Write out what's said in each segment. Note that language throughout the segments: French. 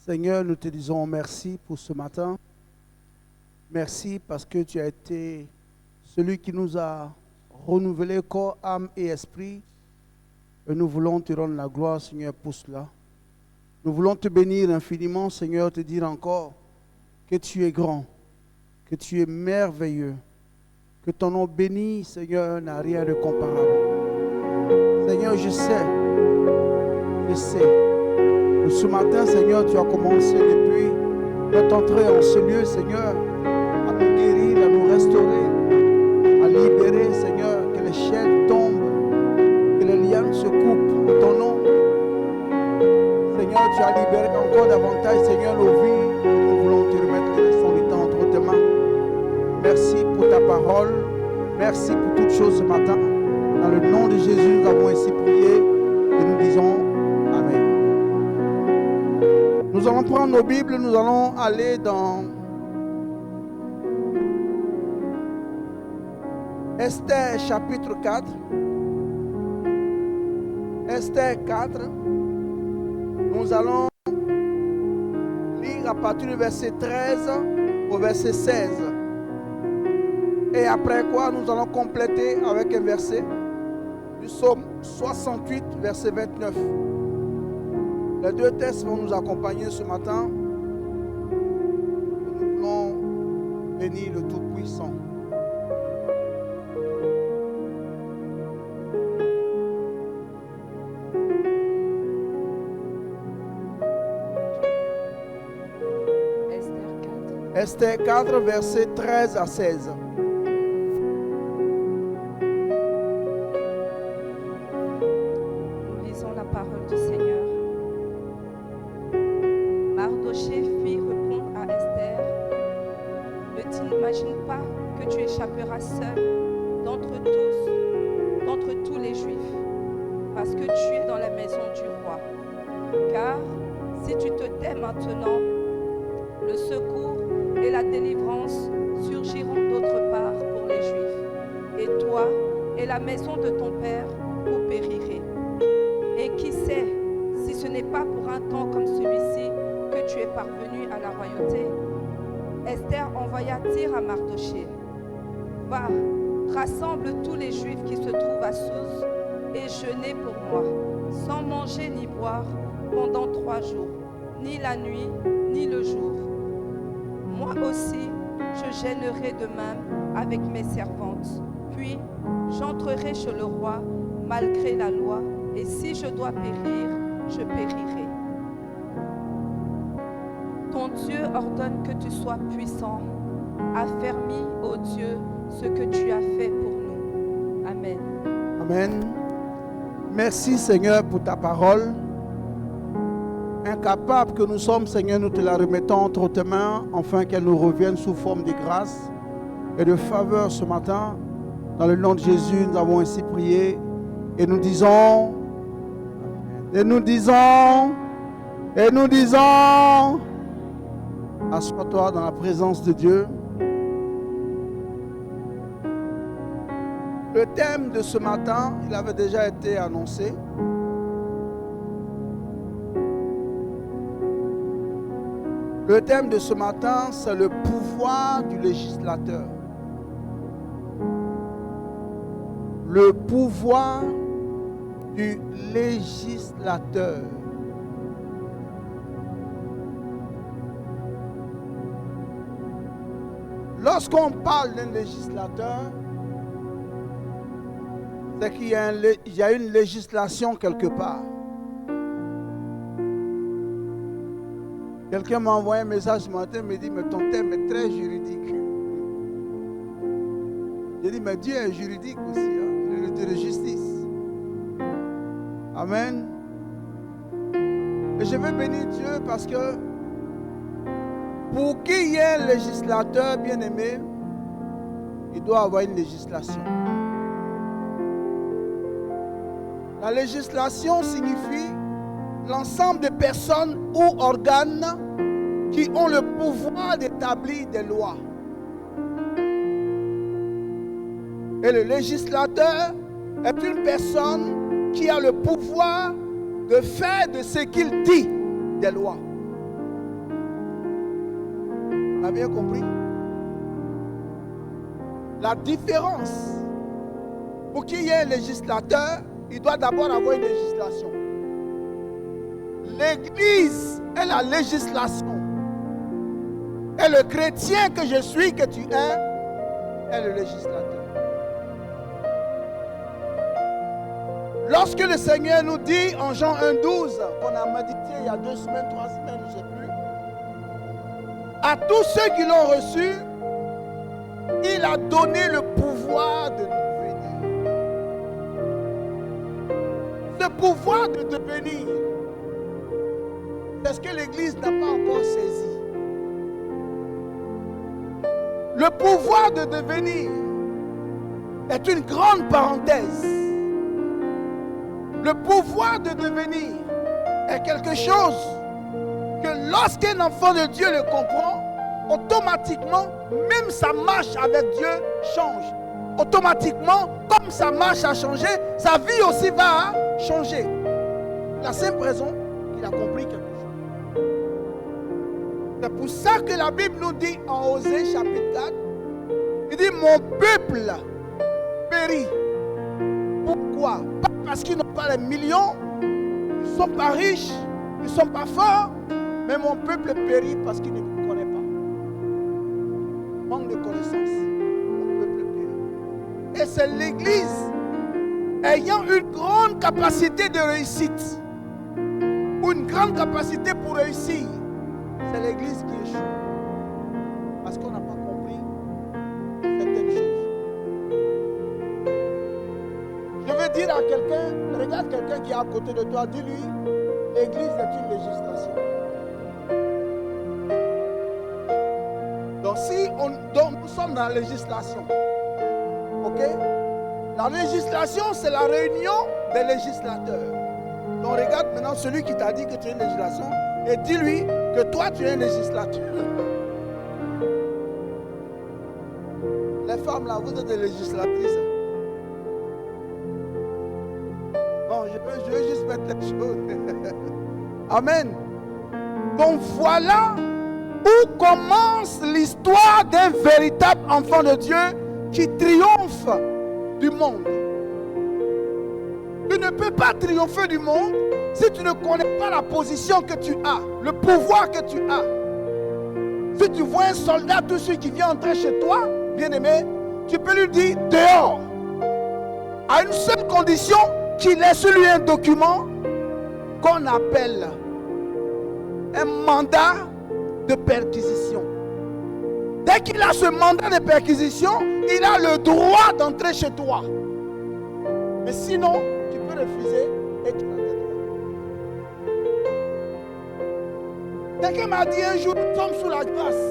Seigneur, nous te disons merci pour ce matin. Merci parce que tu as été celui qui nous a renouvelé corps, âme et esprit. Et nous voulons te rendre la gloire, Seigneur, pour cela. Nous voulons te bénir infiniment, Seigneur, te dire encore que tu es grand, que tu es merveilleux, que ton nom béni, Seigneur, n'a rien de comparable. Seigneur, je sais. Que ce matin, Seigneur, tu as commencé depuis notre entrée en ce lieu, Seigneur, à nous guérir, à nous restaurer, à libérer, Seigneur, que les chaînes tombent, que les lianes se coupent en ton nom. Seigneur, tu as libéré encore davantage, Seigneur, nos vies. Nous voulons te remettre le restant du temps entre tes mains. Merci pour ta parole. Merci pour toutes choses ce matin. Dans le nom de Jésus, nous avons ainsi prié et nous disons Amen. Nous allons prendre nos Bibles, nous allons aller dans Esther chapitre 4. Esther 4. Nous allons lire à partir du verset 13 au verset 16. Et après quoi, nous allons compléter avec un verset du psaume 68, verset 29. Les deux textes vont nous accompagner ce matin. Nous voulons bénir le Tout-Puissant. Esther 4, verset 13 à 16. Maintenant, le secours et la délivrance surgiront d'autre part pour les Juifs. Et toi et la maison de ton père, vous périrez. Et qui sait si ce n'est pas pour un temps comme celui-ci que tu es parvenu à la royauté. Esther envoya dire à Mardochée: Va, rassemble tous les Juifs qui se trouvent à Suse et jeûnez pour moi, sans manger ni boire pendant 3 jours. Ni la nuit, ni le jour. Moi aussi, je gênerai de même avec mes servantes. Puis, j'entrerai chez le roi, malgré la loi, et si je dois périr, je périrai. Ton Dieu ordonne que tu sois puissant. Affermis, ô Dieu, ce que tu as fait pour nous. Amen. Amen. Merci, Seigneur, pour ta parole. Incapables que nous sommes, Seigneur, nous te la remettons entre tes mains, afin qu'elle nous revienne sous forme de grâce et de faveur ce matin. Dans le nom de Jésus, nous avons ainsi prié et nous disons, assois-toi dans la présence de Dieu. Le thème de ce matin, il avait déjà été annoncé. Le thème de ce matin, c'est le pouvoir du législateur. Le pouvoir du législateur. Lorsqu'on parle d'un législateur, c'est qu'il y a une législation quelque part. Quelqu'un m'a envoyé un message ce matin, me dit, mais ton thème est très juridique. J'ai dit, mais Dieu est juridique aussi, hein? Il est le Dieu de justice. Amen. Et je veux bénir Dieu parce que pour qu'il y ait un législateur bien-aimé, il doit avoir une législation. La législation signifie l'ensemble de personnes ou organes qui ont le pouvoir d'établir des lois. Et le législateur est une personne qui a le pouvoir de faire de ce qu'il dit des lois. a bien compris? La différence, pour qu'il y ait un législateur, il doit d'abord avoir une législation. L'Église est la législation. Et le chrétien que je suis, que tu es le législateur. Lorsque le Seigneur nous dit en Jean 1,12, qu'on a médité il y a 2 semaines, 3 semaines, je ne sais plus, à tous ceux qui l'ont reçu, il a donné le pouvoir de devenir. Ce pouvoir de devenir, c'est ce que l'Église n'a pas encore saisi. Le pouvoir de devenir est une grande parenthèse. Le pouvoir de devenir est quelque chose que lorsqu'un enfant de Dieu le comprend, automatiquement, même sa marche avec Dieu change. Automatiquement, comme sa marche a changé, sa vie aussi va changer. La simple raison qu'il a compris quelque chose. C'est pour ça que la Bible nous dit en Osée chapitre 4, il dit mon peuple périt. Pourquoi? Pas parce qu'ils n'ont pas les millions, ils ne sont pas riches, ils ne sont pas forts, mais mon peuple périt parce qu'il ne me connaît pas. Manque de connaissance, mon peuple périt. Et c'est l'Église ayant une grande capacité de réussite, ou une grande capacité pour réussir. C'est l'Église qui échoue. Parce qu'on n'a pas compris certaines choses. Je veux dire à quelqu'un, regarde quelqu'un qui est à côté de toi, dis-lui, l'Église est une législation. Donc nous sommes dans la législation. Ok? La législation, c'est la réunion des législateurs. Donc regarde maintenant celui qui t'a dit que tu es une législation et dis-lui que toi tu es un législateur. Les femmes là, vous êtes des législatrices. Bon, je vais juste mettre les choses. Amen. Donc voilà où commence l'histoire d'un véritable enfant de Dieu qui triomphe du monde. Tu ne peux pas triompher du monde si tu ne connais pas la position que tu as, le pouvoir que tu as. Si tu vois un soldat tout de suite qui vient entrer chez toi, bien-aimé, tu peux lui dire dehors. À une seule condition, qu'il ait sur lui un document qu'on appelle un mandat de perquisition. Dès qu'il a ce mandat de perquisition, il a le droit d'entrer chez toi. Mais sinon, tu peux refuser et tu vas te Quelqu'un m'a dit un jour, nous sommes sous la grâce.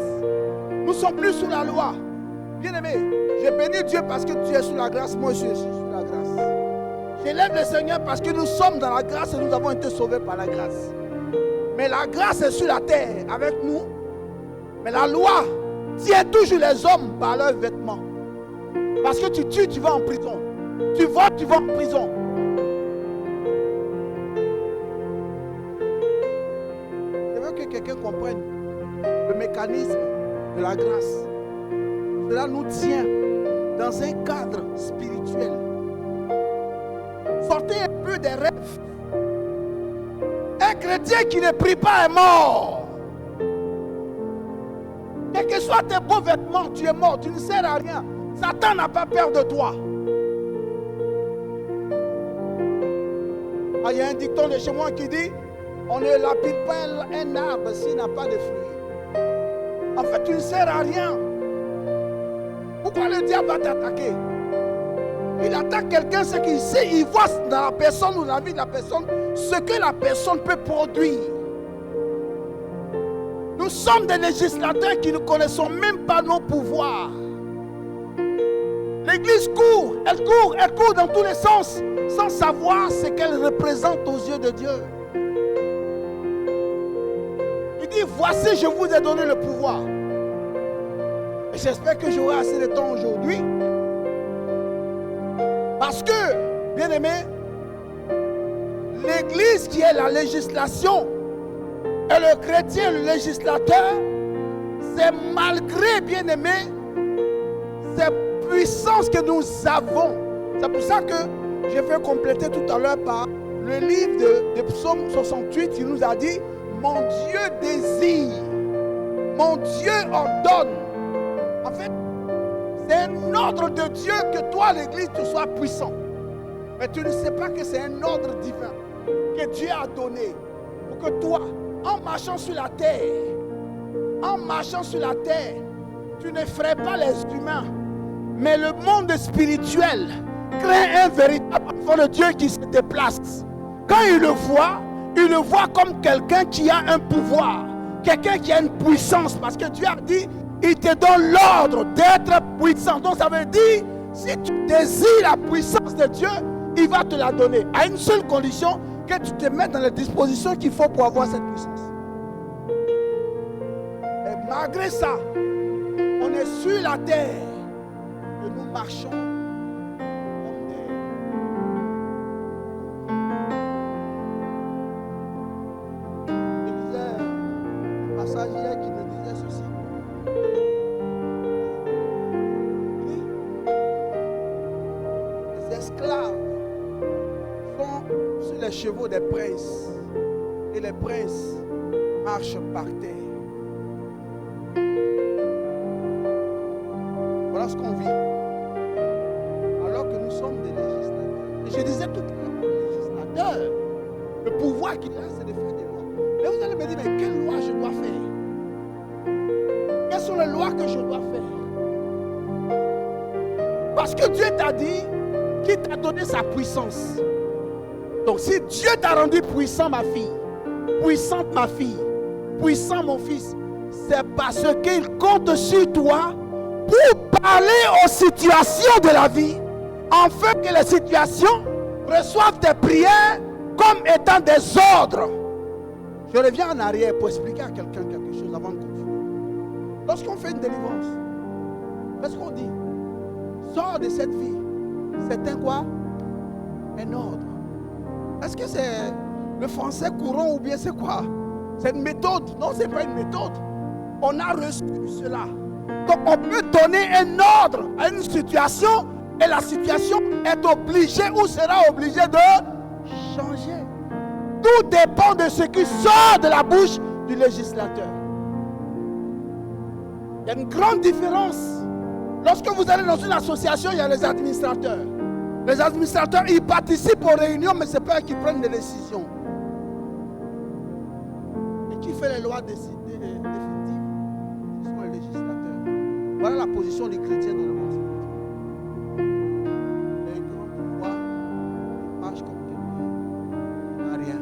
Nous ne sommes plus sous la loi. Bien-aimé, je bénis Dieu parce que tu es sous la grâce, moi je suis sous la grâce. J'élève le Seigneur parce que nous sommes dans la grâce et nous avons été sauvés par la grâce. Mais la grâce est sur la terre avec nous. Mais la loi tient toujours les hommes par leurs vêtements. Parce que tu tues, tu vas en prison. Tu votes, tu vas en prison. Je veux que quelqu'un comprenne le mécanisme de la grâce. Cela nous tient dans un cadre spirituel. Sortez un peu des rêves. Un chrétien qui ne prie pas est mort. Quels que soient tes beaux vêtements, tu es mort, tu ne sers à rien. Satan n'a pas peur de toi. Il y a un dicton de chez moi qui dit, on ne lapide pas un arbre s'il n'a pas de fruits. En fait, tu ne sers à rien. Pourquoi le diable va t'attaquer? Il attaque quelqu'un, c'est qu'il sait, il voit dans la personne ou la vie de la personne ce que la personne peut produire. Nous sommes des législateurs qui ne connaissons même pas nos pouvoirs. L'Église court, elle court dans tous les sens, sans savoir ce qu'elle représente aux yeux de Dieu. Il dit, voici, je vous ai donné le pouvoir. Et j'espère que j'aurai assez de temps aujourd'hui. Parce que, bien aimé, l'Église qui est la législation et le chrétien, le législateur, c'est malgré, bien-aimé, ces puissances que nous avons. C'est pour ça que je vais compléter tout à l'heure par le livre de Psaume 68. Il nous a dit, mon Dieu désire, mon Dieu ordonne. En fait, c'est un ordre de Dieu que toi, l'Église, tu sois puissant. Mais tu ne sais pas que c'est un ordre divin que Dieu a donné pour que toi, en marchant sur la terre, tu ne ferais pas les humains, mais le monde spirituel crée un véritable enfant de Dieu qui se déplace. Quand il le voit comme quelqu'un qui a un pouvoir, quelqu'un qui a une puissance, parce que Dieu a dit, il te donne l'ordre d'être puissant. Donc ça veut dire, si tu désires la puissance de Dieu, il va te la donner, à une seule condition, que tu te mettes dans les dispositions qu'il faut pour avoir cette puissance. Et malgré ça, on est sur la terre et nous marchons comme des... Je lisais un passage hier qui me disait ceci. Les esclaves sont sur les chevaux des princes et les princes marchent par terre. Voilà ce qu'on vit. Alors que nous sommes des législateurs. Et je disais tout à l'heure, les législateurs, le pouvoir qu'il a, c'est de faire des lois. Mais vous allez me dire, mais quelles lois je dois faire? Quelles sont les lois que je dois faire? Parce que Dieu t'a dit qu'il t'a donné sa puissance. Donc si Dieu t'a rendu puissant, ma fille, puissante ma fille, puissant mon fils, c'est parce qu'il compte sur toi pour parler aux situations de la vie, afin que les situations reçoivent tes prières comme étant des ordres. Je reviens en arrière pour expliquer à quelqu'un quelque chose avant de continuer. Lorsqu'on fait une délivrance, qu'est-ce qu'on dit? Sors de cette vie. C'est un quoi? Un ordre. Est-ce que c'est le français courant ou bien c'est quoi? C'est une méthode? Non, ce n'est pas une méthode. On a reçu cela. Donc on peut donner un ordre à une situation et la situation est obligée ou sera obligée de changer. Tout dépend de ce qui sort de la bouche du législateur. Il y a une grande différence. Lorsque vous allez dans une association, il y a les administrateurs. Les administrateurs, ils participent aux réunions, mais ce n'est pas eux qui prennent des décisions. Et qui fait les lois définitives? Ce sont les législateurs. Voilà la position des chrétiens dans le monde spirituel. Les grands pouvoirs, ils marchent comme quelqu'un n'a rien.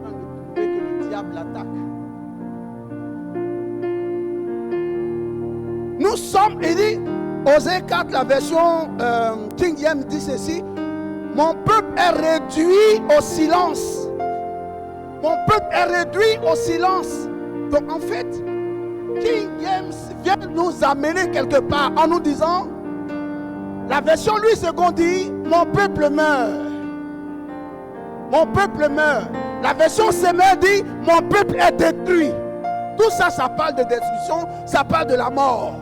Quand ne pouvez que le diable l'attaque. Nous sommes, il dit, Osée 4, la version King James dit ceci: mon peuple est réduit au silence. Mon peuple est réduit au silence. Donc en fait, King James vient nous amener quelque part en nous disant, la version lui seconde dit, mon peuple meurt. Mon peuple meurt. La version Semeur dit, mon peuple est détruit. Tout ça, ça parle de destruction, ça parle de la mort.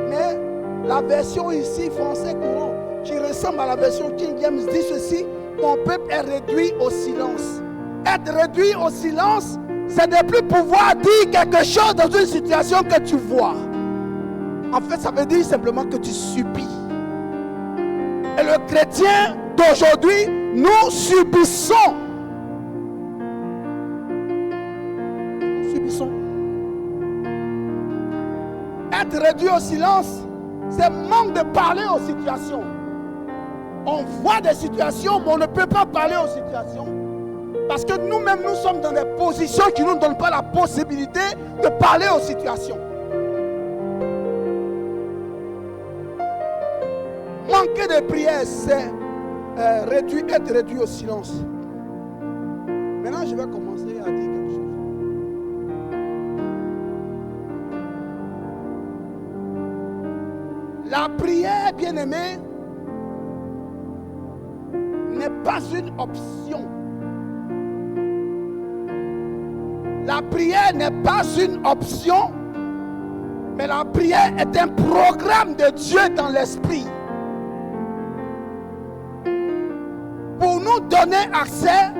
Mais la version ici, français courant, qui ressemble à la version King James, dit ceci: mon peuple est réduit au silence. Être réduit au silence, c'est de ne plus pouvoir dire quelque chose dans une situation que tu vois. En fait, ça veut dire simplement que tu subis. Et le chrétien d'aujourd'hui, nous subissons. Nous subissons. Être réduit au silence, c'est manque de parler aux situations. On voit des situations, mais on ne peut pas parler aux situations. Parce que nous-mêmes, nous sommes dans des positions qui ne nous donnent pas la possibilité de parler aux situations. Manquer de prière, c'est être réduit au silence. Maintenant, je vais commencer à dire quelque chose. La prière, bien-aimée, n'est pas une option. La prière n'est pas une option, mais la prière est un programme de Dieu dans l'esprit. Pour nous donner accès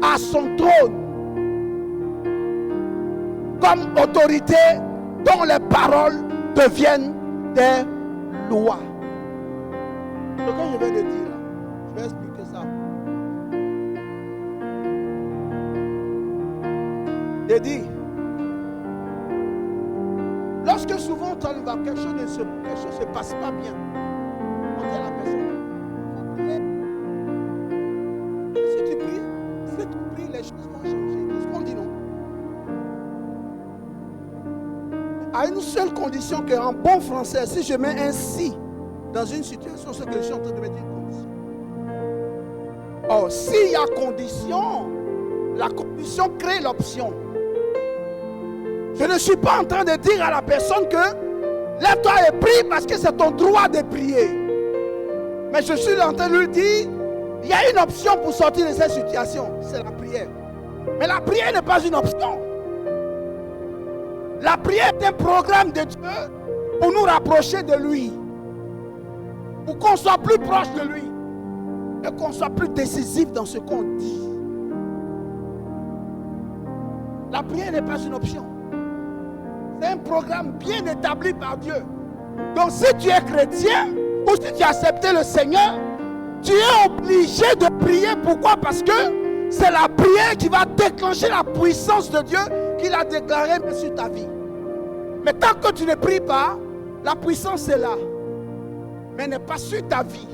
à son trône comme autorité dont les paroles deviennent des lois. Ce que je viens de dire, je vais expliquer ça. J'ai dit, lorsque souvent quelque chose ne se passe pas bien, on dit à la personne, si tu pries, les choses vont changer. Qu'est-ce qu'on dit non? À une seule condition qu'en bon français, si je mets un si dans une situation, c'est que je suis en train de mettre une condition. Or, s'il y a condition, la condition crée l'option. Je ne suis pas en train de dire à la personne que lève-toi et prie parce que c'est ton droit de prier. Mais je suis en train de lui dire, il y a une option pour sortir de cette situation, c'est la prière. Mais la prière n'est pas une option. La prière est un programme de Dieu pour nous rapprocher de lui. Pour qu'on soit plus proche de lui. Et qu'on soit plus décisif dans ce qu'on dit. La prière n'est pas une option. C'est un programme bien établi par Dieu. Donc si tu es chrétien ou si tu as accepté le Seigneur, tu es obligé de prier. Pourquoi? Parce que c'est la prière qui va déclencher la puissance de Dieu qu'il a déclarée sur ta vie. Mais tant que tu ne pries pas, la puissance est là. Mais n'est pas sur ta vie.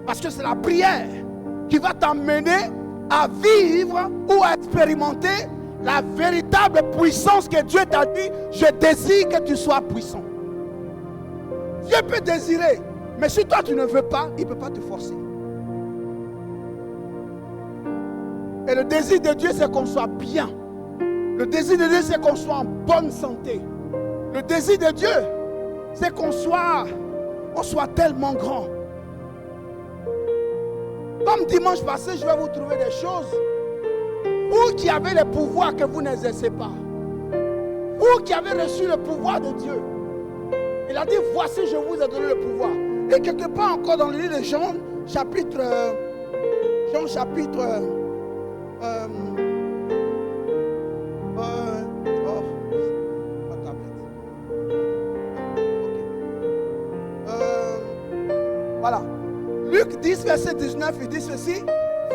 Parce que c'est la prière qui va t'emmener à vivre ou à expérimenter la véritable puissance que Dieu t'a dit. Je désire que tu sois puissant. Dieu peut désirer. Mais si toi tu ne veux pas, il ne peut pas te forcer. Et le désir de Dieu, c'est qu'on soit bien. Le désir de Dieu, c'est qu'on soit en bonne santé. Le désir de Dieu, c'est qu'on soit tellement grand. Comme dimanche passé, je vais vous trouver des choses. Vous qui avez le pouvoir que vous n'exercez pas. Vous qui avez reçu le pouvoir de Dieu. Il a dit, voici, je vous ai donné le pouvoir. Et quelque part encore dans le livre de Jean, chapitre voilà. Luc 10, verset 19, il dit ceci.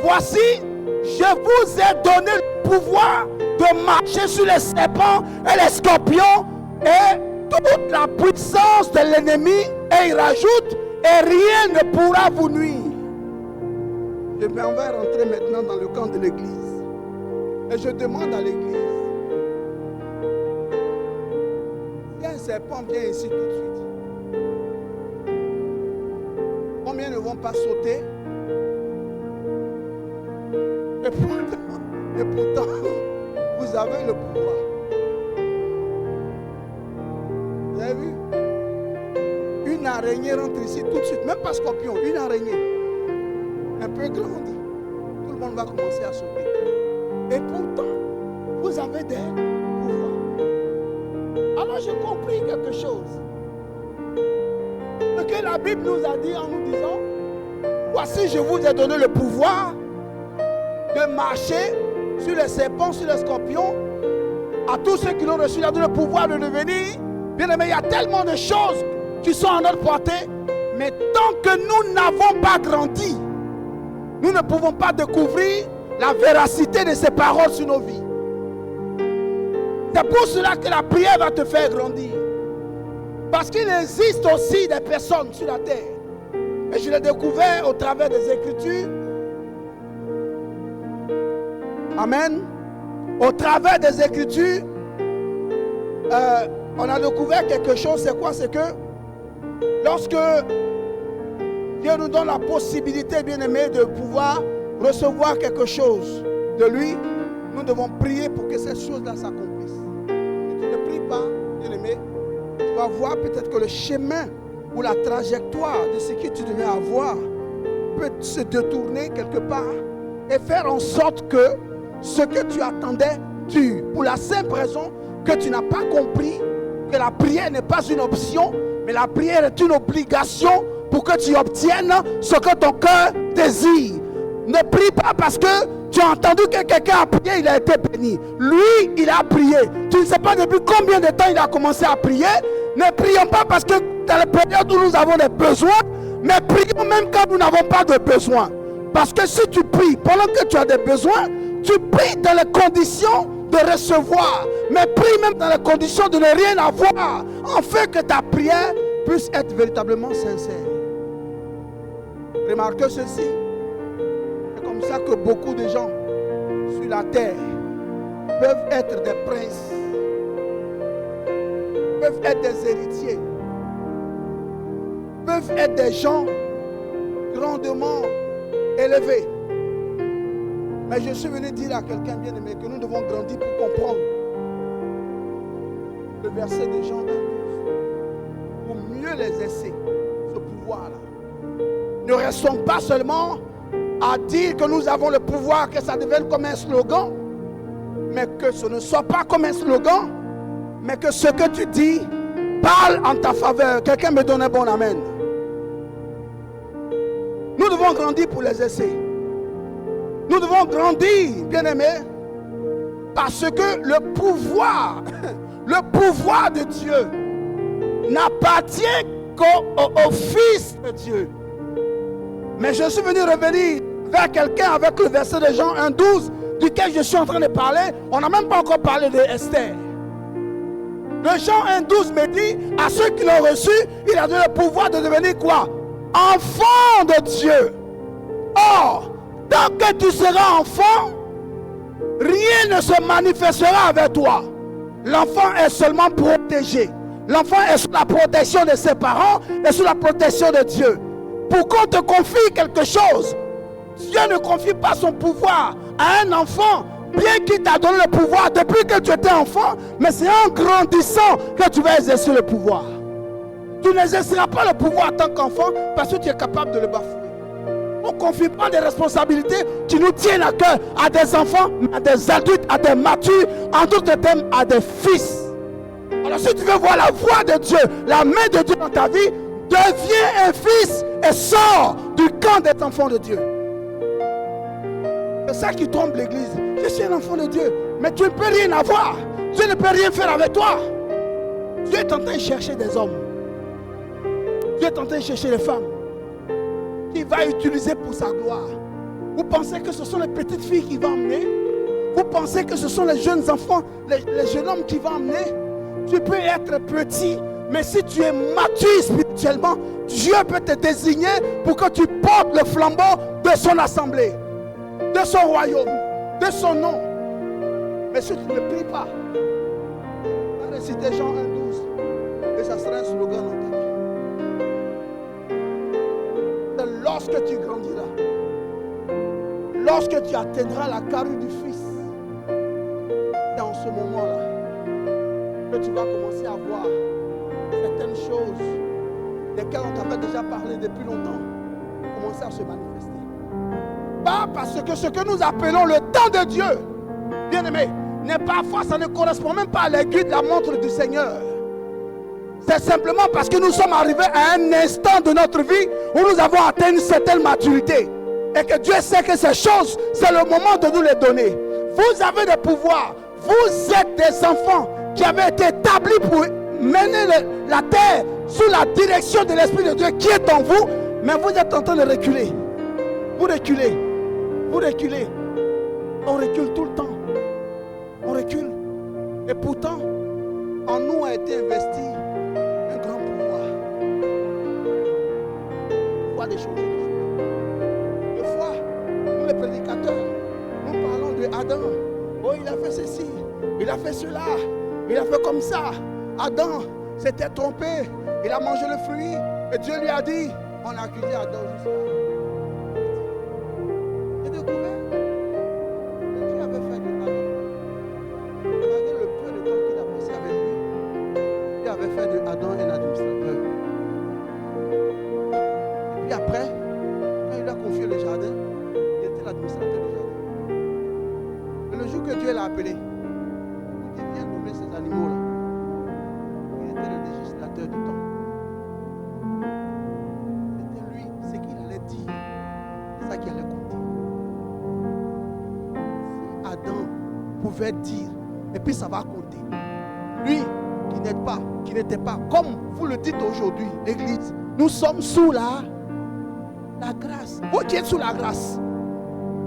Voici, je vous ai donné le pouvoir de marcher sur les serpents et les scorpions et toute la puissance de l'ennemi. Et il rajoute, et rien ne pourra vous nuire. Je vais rentrer maintenant dans le camp de l'église. Et je demande à l'église. Si un serpent vient ici tout de suite, combien ne vont pas sauter? Et pourtant, vous avez le pouvoir. Vous avez vu? Une araignée rentre ici tout de suite, même pas scorpion, une araignée. Un peu grande. Tout le monde va commencer à sauter. Et pourtant, vous avez des pouvoirs. Alors j'ai compris quelque chose. Ce que la Bible nous a dit en nous disant, voici, je vous ai donné le pouvoir de marcher sur les serpents, sur les scorpions. À tous ceux qui l'ont reçu, il a donné le pouvoir de devenir. Bien aimé, il y a tellement de choses qui sont à notre portée. Mais tant que nous n'avons pas grandi, nous ne pouvons pas découvrir la véracité de ces paroles sur nos vies. C'est pour cela que la prière va te faire grandir. Parce qu'il existe aussi des personnes sur la terre. Et je l'ai découvert au travers des Écritures. Amen. Au travers des Écritures, on a découvert quelque chose. C'est quoi? C'est que lorsque Dieu nous donne la possibilité, bien aimé, de pouvoir recevoir quelque chose de lui, nous devons prier pour que cette chose-là s'accomplisse. Si tu ne pries pas, bien aimé, tu vas voir peut-être que le chemin ou la trajectoire de ce que tu devais avoir peut se détourner quelque part et faire en sorte que ce que tu attendais dur. Pour la simple raison que tu n'as pas compris que la prière n'est pas une option, mais la prière est une obligation pour que tu obtiennes ce que ton cœur désire. Ne prie pas parce que tu as entendu que quelqu'un a prié, il a été béni. Lui, il a prié. Tu ne sais pas depuis combien de temps il a commencé à prier. Ne prions pas parce que dans la période où nous avons des besoins, mais prions même quand nous n'avons pas de besoin. Parce que si tu pries pendant que tu as des besoins, tu pries dans les conditions de recevoir, mais prie même dans les conditions de ne rien avoir, afin que ta prière puisse être véritablement sincère. Remarquez ceci. C'est comme ça que beaucoup de gens sur la terre peuvent être des princes, peuvent être des héritiers, peuvent être des gens grandement élevés. Mais je suis venu dire à quelqu'un bien aimé que nous devons grandir pour comprendre le verset de Jean 1, pour mieux les essayer, ce pouvoir-là. Ne restons pas seulement à dire que nous avons le pouvoir, que ça devienne comme un slogan, mais que ce ne soit pas comme un slogan, mais que ce que tu dis parle en ta faveur. Quelqu'un me donne un bon amen. Nous devons grandir pour les essais. Nous devons grandir, bien-aimés, parce que le pouvoir de Dieu n'appartient qu'au Fils de Dieu. Mais je suis venu revenir vers quelqu'un avec le verset de Jean 1,12 duquel je suis en train de parler. On n'a même pas encore parlé de Esther. Le Jean 1,12 me dit, à ceux qui l'ont reçu, il a donné le pouvoir de devenir quoi? Enfant de Dieu. Or, tant que tu seras enfant, rien ne se manifestera avec toi. L'enfant est seulement protégé. L'enfant est sous la protection de ses parents et sous la protection de Dieu. Pour qu'on te confie quelque chose, Dieu ne confie pas son pouvoir à un enfant, bien qu'il t'a donné le pouvoir depuis que tu étais enfant, mais c'est en grandissant que tu vas exercer le pouvoir. Tu n'exerceras pas le pouvoir en tant qu'enfant parce que tu es capable de le bafouer. On ne confie pas des responsabilités qui nous tiennent à cœur à des enfants, à des adultes, à des matures, en d'autres termes, à des fils. Alors si tu veux voir la voix de Dieu, la main de Dieu dans ta vie, deviens un fils et sors du camp des enfants de Dieu. C'est ça qui trompe l'église. Je suis un enfant de Dieu, mais tu ne peux rien avoir. Dieu ne peut rien faire avec toi. Dieu est en train de chercher des hommes. Dieu est en train de chercher des femmes qu'il va utiliser pour sa gloire. Vous pensez que ce sont les petites filles qui vont emmener? Vous pensez que ce sont les jeunes enfants, les jeunes hommes qui vont emmener? Tu peux être petit, mais si tu es mature spirituellement, Dieu peut te désigner pour que tu portes le flambeau de son assemblée, de son royaume, de son nom. Mais si tu ne pries pas, va réciter Jean 1,12 et ça sera un slogan dans ta vie. C'est lorsque tu grandiras, lorsque tu atteindras la carrure du Fils, c'est en ce moment-là que tu vas commencer à voir certaines choses desquelles on t'avait déjà parlé depuis longtemps commencer à se manifester. Pas parce que ce que nous appelons le temps de Dieu, bien aimé, n'est pas fort, ça ne correspond même pas à l'aiguille de la montre du Seigneur. C'est simplement parce que nous sommes arrivés à un instant de notre vie où nous avons atteint une certaine maturité. Et que Dieu sait que ces choses, c'est le moment de nous les donner. Vous avez des pouvoirs. Vous êtes des enfants qui avaient été établis pour mener la terre sous la direction de l'Esprit de Dieu qui est en vous. Mais vous êtes en train de reculer. Vous reculez. Vous reculez. On recule tout le temps. On recule. Et pourtant, en nous a été investi un grand pouvoir. Pouvoir des choses. Des fois, nous les prédicateurs, nous parlons de Adam. Oh, il a fait ceci, il a fait cela, il a fait comme ça. Adam s'était trompé, il a mangé le fruit. Et Dieu lui a dit, on a accusé Adam juste. J'ai découvert que Dieu avait fait de Adam. Malgré le peu de temps qu'il a passé avec lui, Dieu avait fait de Adam un administrateur. Et puis après, quand il a confié le jardin, il était l'administrateur du jardin. Et le jour que Dieu l'a appelé, pouvait dire. Et puis ça va compter. Lui qui n'était pas, comme vous le dites aujourd'hui, l'église, nous sommes sous la grâce. Vous qui êtes sous la grâce.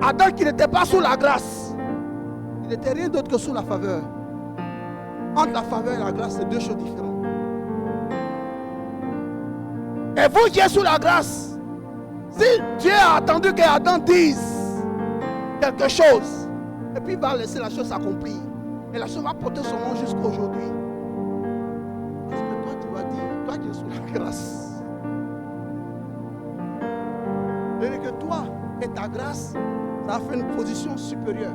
Adam qui n'était pas sous la grâce, il n'était rien d'autre que sous la faveur. Entre la faveur et la grâce, c'est deux choses différentes. Et vous qui êtes sous la grâce, si Dieu a attendu qu'Adam dise quelque chose, et puis il va laisser la chose s'accomplir, et la chose va porter son nom jusqu'à aujourd'hui. Parce que toi, tu vas dire, toi qui es sous la grâce, c'est-à-dire que toi et ta grâce, ça a fait une position supérieure.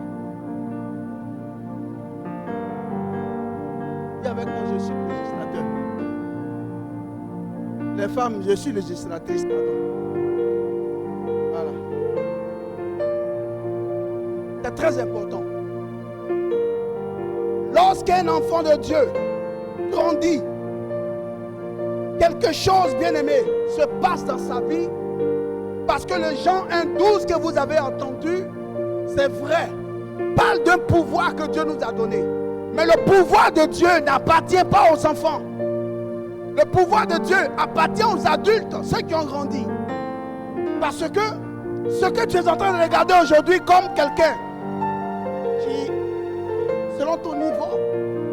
Dis avec moi, je suis législateur. Les femmes, je suis législatrice, pardon. Voilà. C'est très important. Lorsqu'un enfant de Dieu grandit, quelque chose, bien aimé, se passe dans sa vie. Parce que le Jean 1,12 que vous avez entendu, c'est vrai. Parle d'un pouvoir que Dieu nous a donné. Mais le pouvoir de Dieu n'appartient pas aux enfants. Le pouvoir de Dieu appartient aux adultes, ceux qui ont grandi. Parce que ce que tu es en train de regarder aujourd'hui comme quelqu'un qui, selon ton niveau,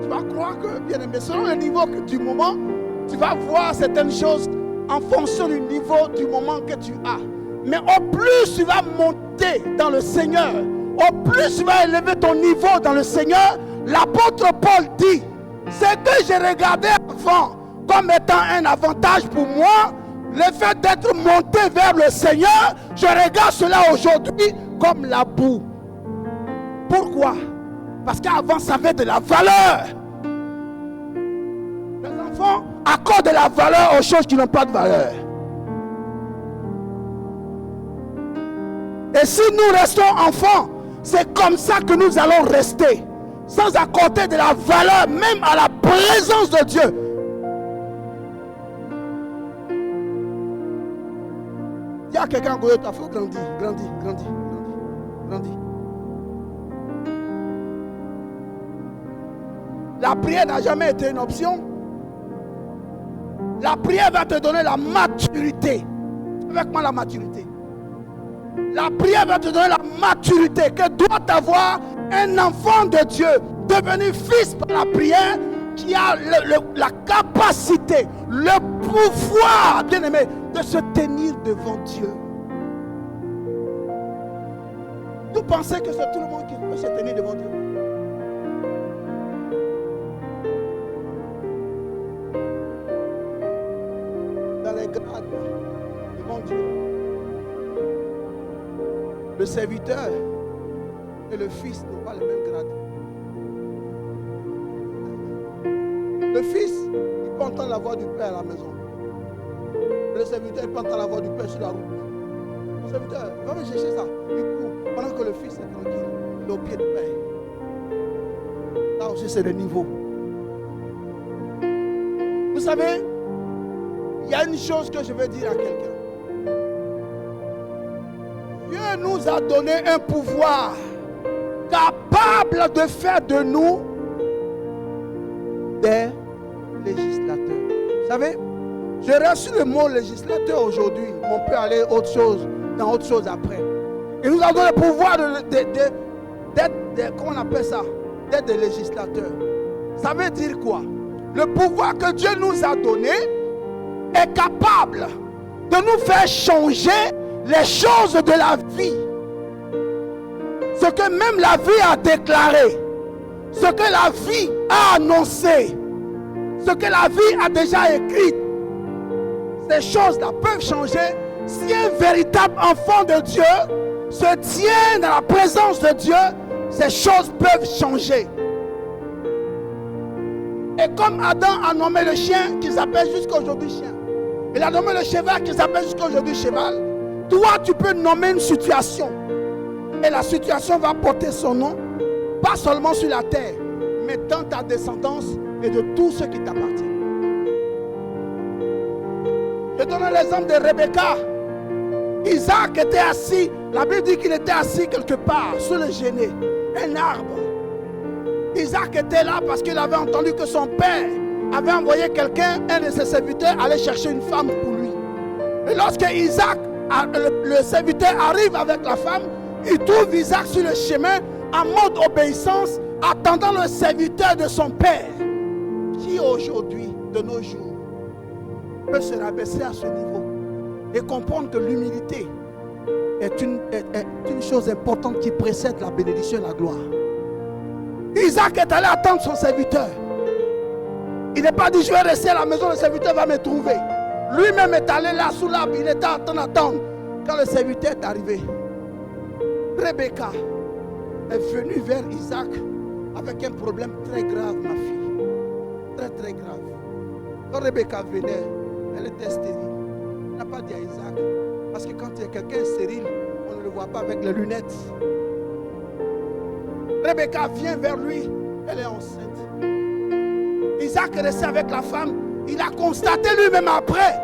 tu vas croire que, bien aimé, selon le niveau du moment, tu vas voir certaines choses en fonction du niveau du moment que tu as. Mais au plus tu vas monter dans le Seigneur, au plus tu vas élever ton niveau dans le Seigneur, l'apôtre Paul dit, ce que j'ai regardé avant comme étant un avantage pour moi, le fait d'être monté vers le Seigneur, je regarde cela aujourd'hui comme la boue. Pourquoi? Parce qu'avant ça avait de la valeur. Les enfants accordent de la valeur aux choses qui n'ont pas de valeur. Et si nous restons enfants, c'est comme ça que nous allons rester, sans accorder de la valeur même à la présence de Dieu. Dis à quelqu'un, il faut grandir, grandir, grandir, grandir, grandir. La prière n'a jamais été une option. La prière va te donner la maturité. Avec moi, la maturité. La prière va te donner la maturité que doit avoir un enfant de Dieu, devenu fils par la prière, qui a la capacité, le pouvoir, bien aimé, de se tenir devant Dieu. Vous pensez que c'est tout le monde qui peut se tenir devant Dieu? Dans les grades devant Dieu, le serviteur et le fils n'ont pas le même grade. Le fils, il peut entendre la voix du père à la maison. Le serviteur, il peut entendre la voix du père sur la route. Le serviteur, va me chercher ça. Il court pendant que le fils est tranquille. Il est au pied du père. Là aussi, c'est le niveau. Vous savez, il y a une chose que je veux dire à quelqu'un. Dieu nous a donné un pouvoir capable de faire de nous des législateurs. Vous savez, j'ai reçu le mot législateur aujourd'hui. On peut aller dans autre chose après. Il nous a donné le pouvoir d'être, comment on appelle ça? D'être des législateurs. Ça veut dire quoi? Le pouvoir que Dieu nous a donné est capable de nous faire changer les choses de la vie. Ce que même la vie a déclaré, ce que la vie a annoncé, ce que la vie a déjà écrit, ces choses-là peuvent changer si un véritable enfant de Dieu se tient dans la présence de Dieu. Ces choses peuvent changer. Et comme Adam a nommé le chien qui s'appelle jusqu'à aujourd'hui chien, il a nommé le cheval qui s'appelle jusqu'à aujourd'hui cheval, toi tu peux nommer une situation et la situation va porter son nom, pas seulement sur la terre, mais dans ta descendance et de tout ce qui t'appartient. Je donne l'exemple de Rebecca. Isaac était assis, la Bible dit qu'il était assis quelque part sous le genêt, un arbre. Isaac était là parce qu'il avait entendu que son père avait envoyé quelqu'un, un de ses serviteurs, aller chercher une femme pour lui. Et lorsque Isaac, le serviteur, arrive avec la femme, il trouve Isaac sur le chemin en mode obéissance, attendant le serviteur de son père. Qui aujourd'hui, de nos jours, peut se rabaisser à ce niveau et comprendre que l'humilité est une chose importante qui précède la bénédiction et la gloire. Isaac est allé attendre son serviteur. Il n'est pas dit je vais rester à la maison, le serviteur va me trouver. Lui-même est allé là sous l'arbre, il était en train d'attendre. Quand le serviteur est arrivé, Rebecca est venue vers Isaac avec un problème très grave, ma fille. Très très grave. Quand Rebecca venait, elle était stérile. Elle n'a pas dit à Isaac, parce que quand il y a quelqu'un stérile, on ne le voit pas avec les lunettes. Rebecca vient vers lui, elle est enceinte. Isaac est resté avec la femme. Il a constaté lui-même après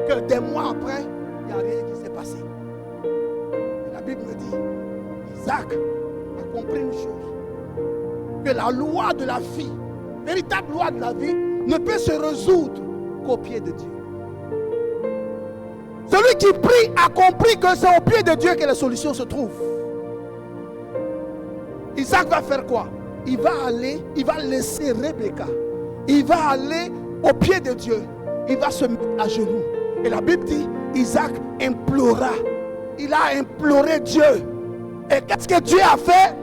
que des mois après, il n'y a rien qui s'est passé. Et la Bible me dit, Isaac a compris une chose, que la loi de la vie, véritable loi de la vie, ne peut se résoudre qu'au pied de Dieu. Celui qui prie a compris que c'est au pied de Dieu que la solution se trouve. Isaac va faire quoi? Il va aller, il va laisser Rebecca. Il va aller au pied de Dieu. Il va se mettre à genoux. Et la Bible dit, Isaac implora. Il a imploré Dieu. Et qu'est-ce que Dieu a fait?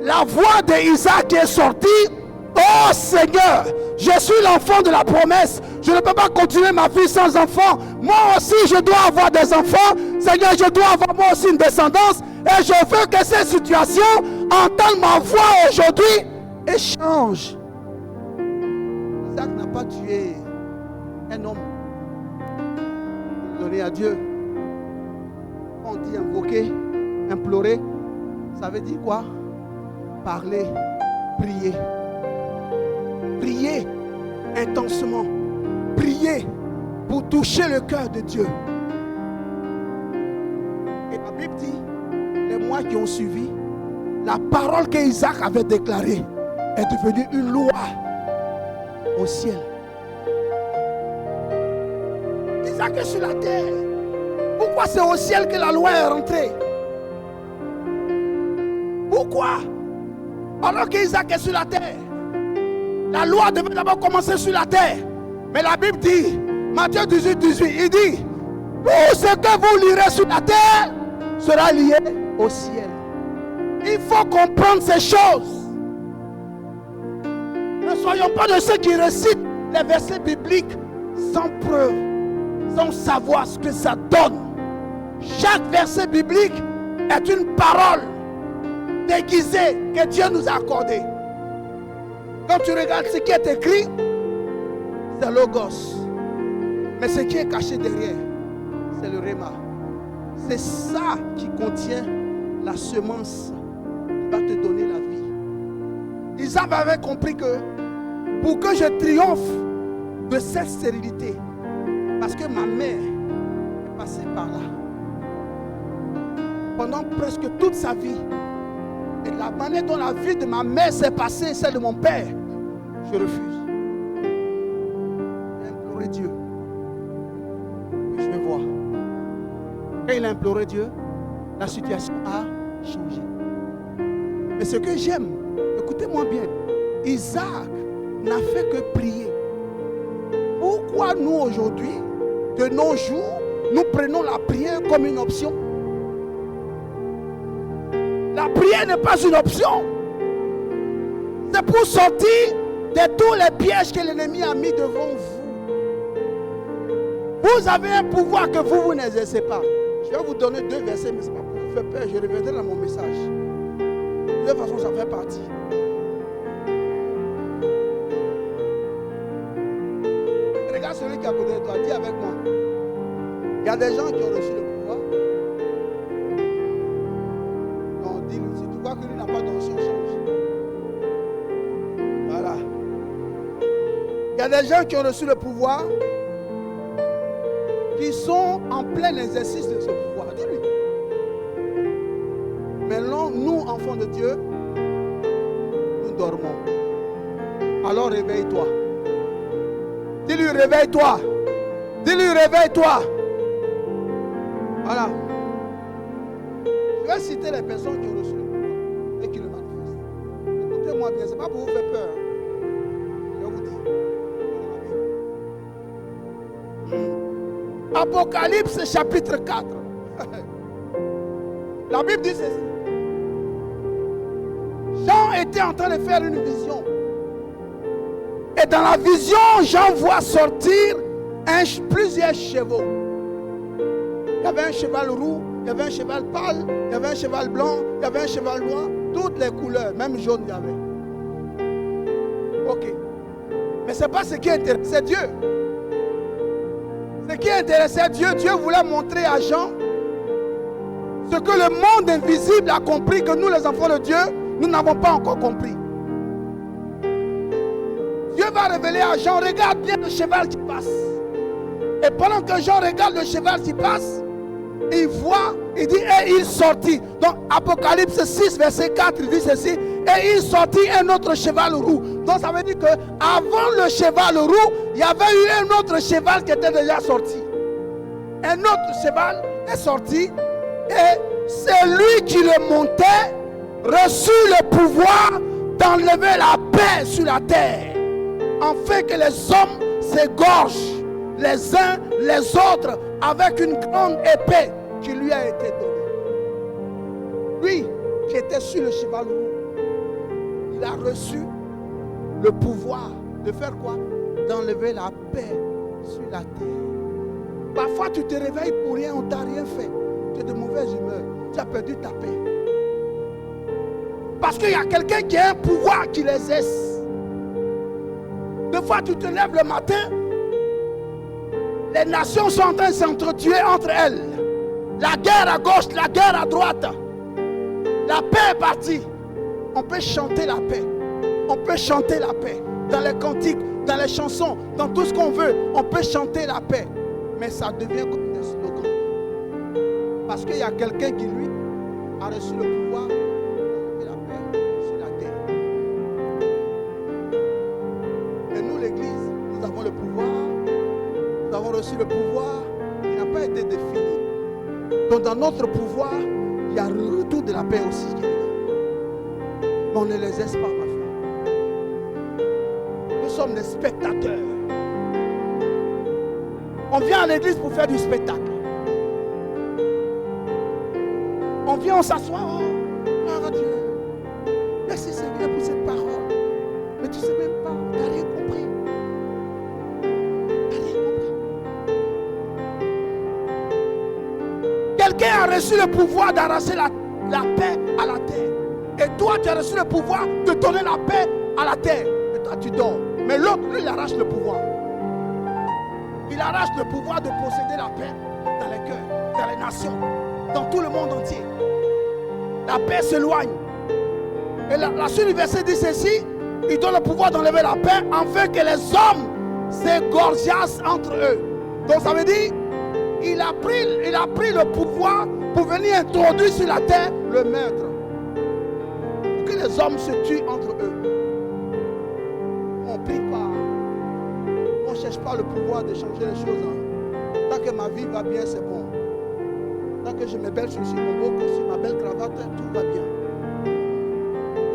La voix d'Isaac est sortie. Oh Seigneur, je suis l'enfant de la promesse. Je ne peux pas continuer ma vie sans enfant. Moi aussi, je dois avoir des enfants. Seigneur, je dois avoir moi aussi une descendance. Et je veux que ces situations entendent ma voix aujourd'hui et changent. Isaac n'a pas tué un homme. Donner à Dieu. On dit invoquer, implorer. Ça veut dire quoi? Parler, prier. Prier intensément. Prier pour toucher le cœur de Dieu. Et la Bible dit, les mois qui ont suivi, la parole qu'Isaac avait déclarée est devenue une loi au ciel. Isaac est sur la terre. Pourquoi c'est au ciel que la loi est rentrée? Pourquoi? Alors qu'Isaac est sur la terre, la loi devait d'abord commencer sur la terre. Mais la Bible dit, Matthieu 18, 18, il dit, tout ce que vous lirez sur la terre sera lié au ciel. Il faut comprendre ces choses. Ne soyons pas de ceux qui récitent les versets bibliques sans preuve, sans savoir ce que ça donne. Chaque verset biblique est une parole déguisée que Dieu nous a accordée. Quand tu regardes ce qui est écrit, c'est Logos. Mais ce qui est caché derrière, c'est le Réma. C'est ça qui contient la semence qui va te donner la vie. Isaac avait compris que pour que je triomphe de cette stérilité, parce que ma mère est passée par là, pendant presque toute sa vie, et la manière dont la vie de ma mère s'est passée, celle de mon père, je refuse. J'ai imploré Dieu. Puis je vais voir. Quand il a imploré Dieu, la situation a changé. Mais ce que j'aime, écoutez-moi bien, Isaac n'a fait que prier. Pourquoi nous aujourd'hui, de nos jours, nous prenons la prière comme une option? La prière n'est pas une option. C'est pour sortir de tous les pièges que l'ennemi a mis devant vous. Vous avez un pouvoir que vous n'exercez pas. Je vais vous donner 2 versets, mais ce n'est pas pour vous faire peur. Je reviendrai dans mon message. De toute façon, ça fait partie. Regarde celui qui est à côté de toi. Dis avec moi. Il y a des gens qui ont reçu le pouvoir. Non, dis-lui. Si tu vois que lui n'a pas d'onction, change. Voilà. Il y a des gens qui ont reçu le pouvoir, qui sont en plein exercice de ce pouvoir. Dis-lui. Mais non, nous, enfants de Dieu, nous dormons. Alors réveille-toi. Dis-lui, réveille-toi. Dis-lui, réveille-toi. Voilà. Je vais citer les personnes qui ont reçu le pouvoir et qui le manifestent. Écoutez-moi bien, ce n'est pas pour vous faire peur. Je vous dis. Apocalypse chapitre 4. La Bible dit ceci. Jean était en train de faire une vision. Et dans la vision, Jean voit sortir plusieurs chevaux. Il y avait un cheval roux, il y avait un cheval pâle, il y avait un cheval blanc, il y avait un cheval noir, toutes les couleurs, même jaune il y avait. Ok. Mais ce n'est pas ce qui intéressait Dieu. Ce qui intéressait Dieu, Dieu voulait montrer à Jean ce que le monde invisible a compris, que nous les enfants de Dieu, nous n'avons pas encore compris. Dieu va révéler à Jean, regarde bien le cheval qui passe. Et pendant que Jean regarde le cheval qui passe, il voit, il dit, et il sortit. Donc Apocalypse 6, verset 4, il dit ceci, et il sortit un autre cheval roux. Donc ça veut dire que avant le cheval roux, il y avait eu un autre cheval qui était déjà sorti. Un autre cheval est sorti, et c'est lui qui le montait, reçut le pouvoir d'enlever la paix sur la terre, afin que les hommes s'égorgent les uns les autres avec une grande épée qui lui a été donnée. Lui qui était sur le cheval roux, il a reçu le pouvoir de faire quoi? D'enlever la paix sur la terre. Parfois tu te réveilles pour rien, on ne t'a rien fait. Tu es de mauvaise humeur, tu as perdu ta paix. Parce qu'il y a quelqu'un qui a un pouvoir qui les exerce. Des fois tu te lèves le matin, les nations sont en train de s'entretuer entre elles. La guerre à gauche, la guerre à droite. La paix est partie. On peut chanter la paix. On peut chanter la paix. Dans les cantiques, dans les chansons, dans tout ce qu'on veut, on peut chanter la paix. Mais ça devient comme des slogans. Parce qu'il y a quelqu'un qui, lui, a reçu le pouvoir de la paix sur la terre. Et nous, l'Église, nous avons le pouvoir. Nous avons reçu le pouvoir qui n'a pas été défini. Donc dans notre pouvoir, il y a le retour de la paix aussi qui est là. Mais on ne les laisse pas, ma frère. Nous sommes des spectateurs. On vient à l'église pour faire du spectacle. On vient, on s'assoit. Oh, gloire à Dieu. Merci Seigneur pour cette parole. Mais tu ne sais même pas, tu n'as rien compris. Quelqu'un a reçu le pouvoir d'arracher la paix à la terre. Et toi, tu as reçu le pouvoir de donner la paix à la terre. Et toi, tu dors. Mais l'autre, lui, il arrache le pouvoir. Il arrache le pouvoir de posséder la paix dans les cœurs, dans les nations, dans tout le monde entier. La paix s'éloigne. Et la suite du verset dit ceci, il donne le pouvoir d'enlever la paix afin que les hommes s'égorgeassent entre eux. Donc ça veut dire, il a pris le pouvoir pour venir introduire sur la terre le meurtre. Pour que les hommes se tuent entre eux. On ne prie pas. On ne cherche pas le pouvoir de changer les choses. Tant que ma vie va bien, c'est bon. Tant que je me belle sur mon beau costume, ma belle cravate, tout va bien.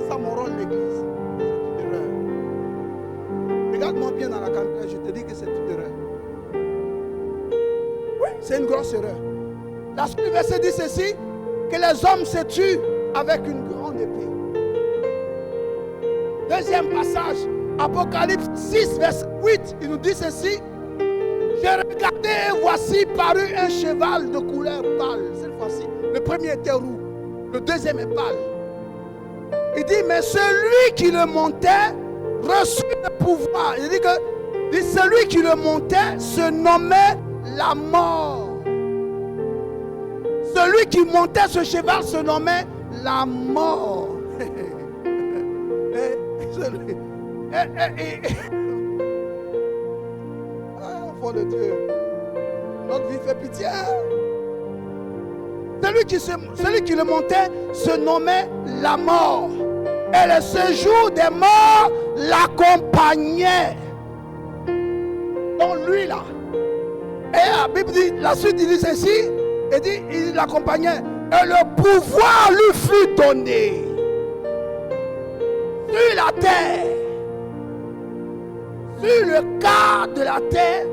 Ça mon rôle l'église. C'est une erreur. Regarde-moi bien dans la caméra, je te dis que c'est une erreur. Oui, c'est une grosse erreur. La suite du verset dit ceci, que les hommes se tuent avec une grande épée. Deuxième passage, Apocalypse 6, verset 8, il nous dit ceci. J'ai regardé et voici parut un cheval de couleur pâle. Cette fois-ci, le premier était roux, le deuxième est pâle. Il dit, mais celui qui le montait reçut le pouvoir. Il dit que celui qui le montait se nommait la mort. Celui qui montait ce cheval se nommait la mort. Enfant de Dieu, notre vie fait pitié. Celui qui le montait se nommait la mort. Et le séjour des morts l'accompagnait. Donc lui là. Et la Bible dit, la suite dit ceci, et dit, il l'accompagnait. Et le pouvoir lui fut donné sur la terre, sur le quart de la terre,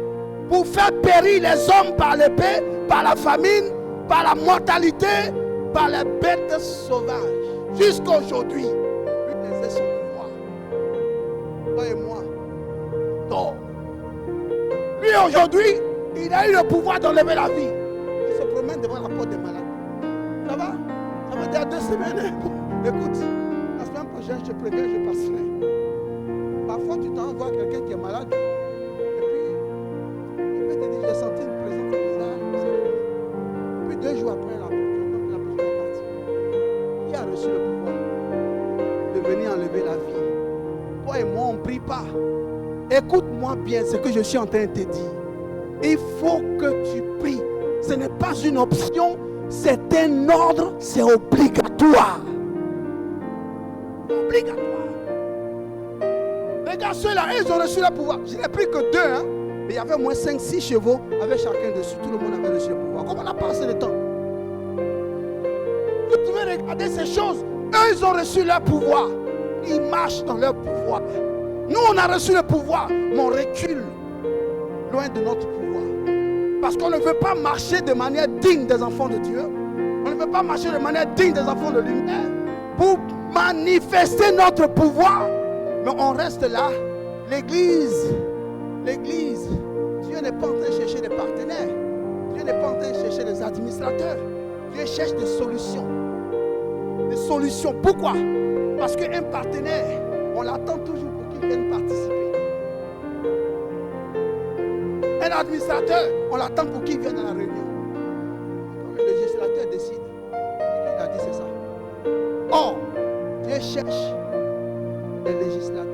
pour faire périr les hommes par l'épée, par la famine, par la mortalité, par les bêtes sauvages. Jusqu'à aujourd'hui, lui exerce son pouvoir. Toi et moi, dors. Lui aujourd'hui, il a eu le pouvoir d'enlever la vie. Il se promène devant la porte des malades. Ça va? Ça va dire 2 semaines. Écoute, la semaine prochaine, je te préviens, je passerai. Parfois, tu t'envoies quelqu'un qui est malade. Et puis, il peut te dire, j'ai senti une présence bizarre. Et puis 2 jours après, la personne est partie. Qui a reçu le pouvoir de venir enlever la vie? Toi et moi, on ne prie pas. Écoute-moi bien ce que je suis en train de te dire. Il faut que tu pries. Ce n'est pas une option, c'est un ordre, c'est obligatoire. Obligatoire. Regarde ceux-là, ils ont reçu le pouvoir. Je n'ai pris que 2, hein? Mais il y avait au moins 5-6 chevaux avec chacun dessus. Tout le monde avait reçu le pouvoir. Comment on a passé le temps? Vous devez regarder ces choses. Eux, ils ont reçu leur pouvoir. Ils marchent dans leur pouvoir. Nous, on a reçu le pouvoir, mais on recule loin de notre pouvoir. Parce qu'on ne veut pas marcher de manière digne des enfants de Dieu. On ne veut pas marcher de manière digne des enfants de lumière pour manifester notre pouvoir. Mais on reste là. L'église, Dieu n'est pas en train de chercher des partenaires. Dieu n'est pas en train de chercher des administrateurs. Dieu cherche des solutions. Des solutions. Pourquoi? Parce qu'un partenaire, on l'attend toujours pour qu'il vienne participer. Un administrateur, on l'attend pour qu'il vienne à la réunion. Quand le législateur décide, il a dit c'est ça. Or, Dieu cherche des législateurs.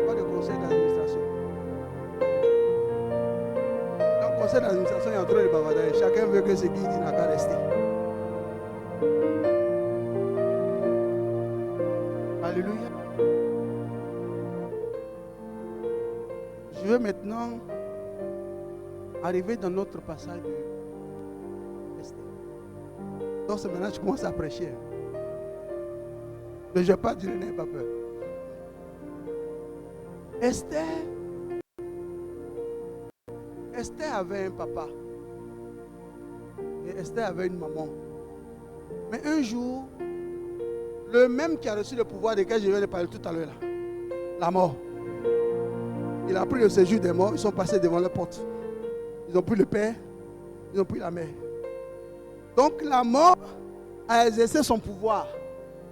Pas de conseil d'administration. Dans le conseil d'administration, il y a trop de bavardage. Chacun veut que ce qu'il dit n'a qu'à rester. Alléluia. Je veux maintenant arriver dans notre passage de Esther. Donc c'est maintenant que je commence à prêcher. Mais je ne vais pas dire, n'ayez pas peur. Esther avait un papa. Et Esther avait une maman. Mais un jour, le même qui a reçu le pouvoir desquels je viens de parler tout à l'heure, là, la mort. Il a pris le séjour des morts, ils sont passés devant leur porte. Ils ont pris le père, ils ont pris la mère. Donc la mort a exercé son pouvoir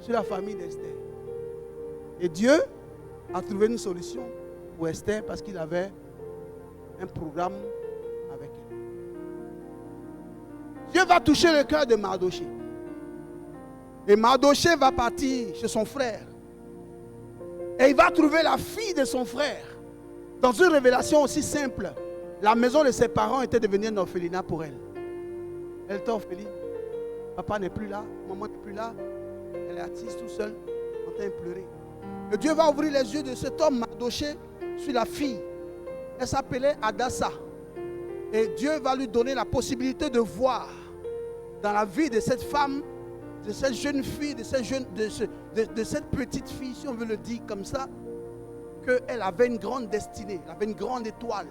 sur la famille d'Esther. Et Dieu a trouvé une solution pour Esther parce qu'il avait un programme avec elle. Dieu va toucher le cœur de Mardoché. Et Mardoché va partir chez son frère. Et il va trouver la fille de son frère. Dans une révélation aussi simple, la maison de ses parents était devenue un orphelinat pour elle. Elle était orpheline. Papa n'est plus là, maman n'est plus là. Elle est assise tout seule, en train de pleurer. Et Dieu va ouvrir les yeux de cet homme Mardoché sur la fille. Elle s'appelait Adassa. Et Dieu va lui donner la possibilité de voir dans la vie de cette femme, de cette jeune fille, de cette petite fille, si on veut le dire comme ça, qu'elle avait une grande destinée, elle avait une grande étoile.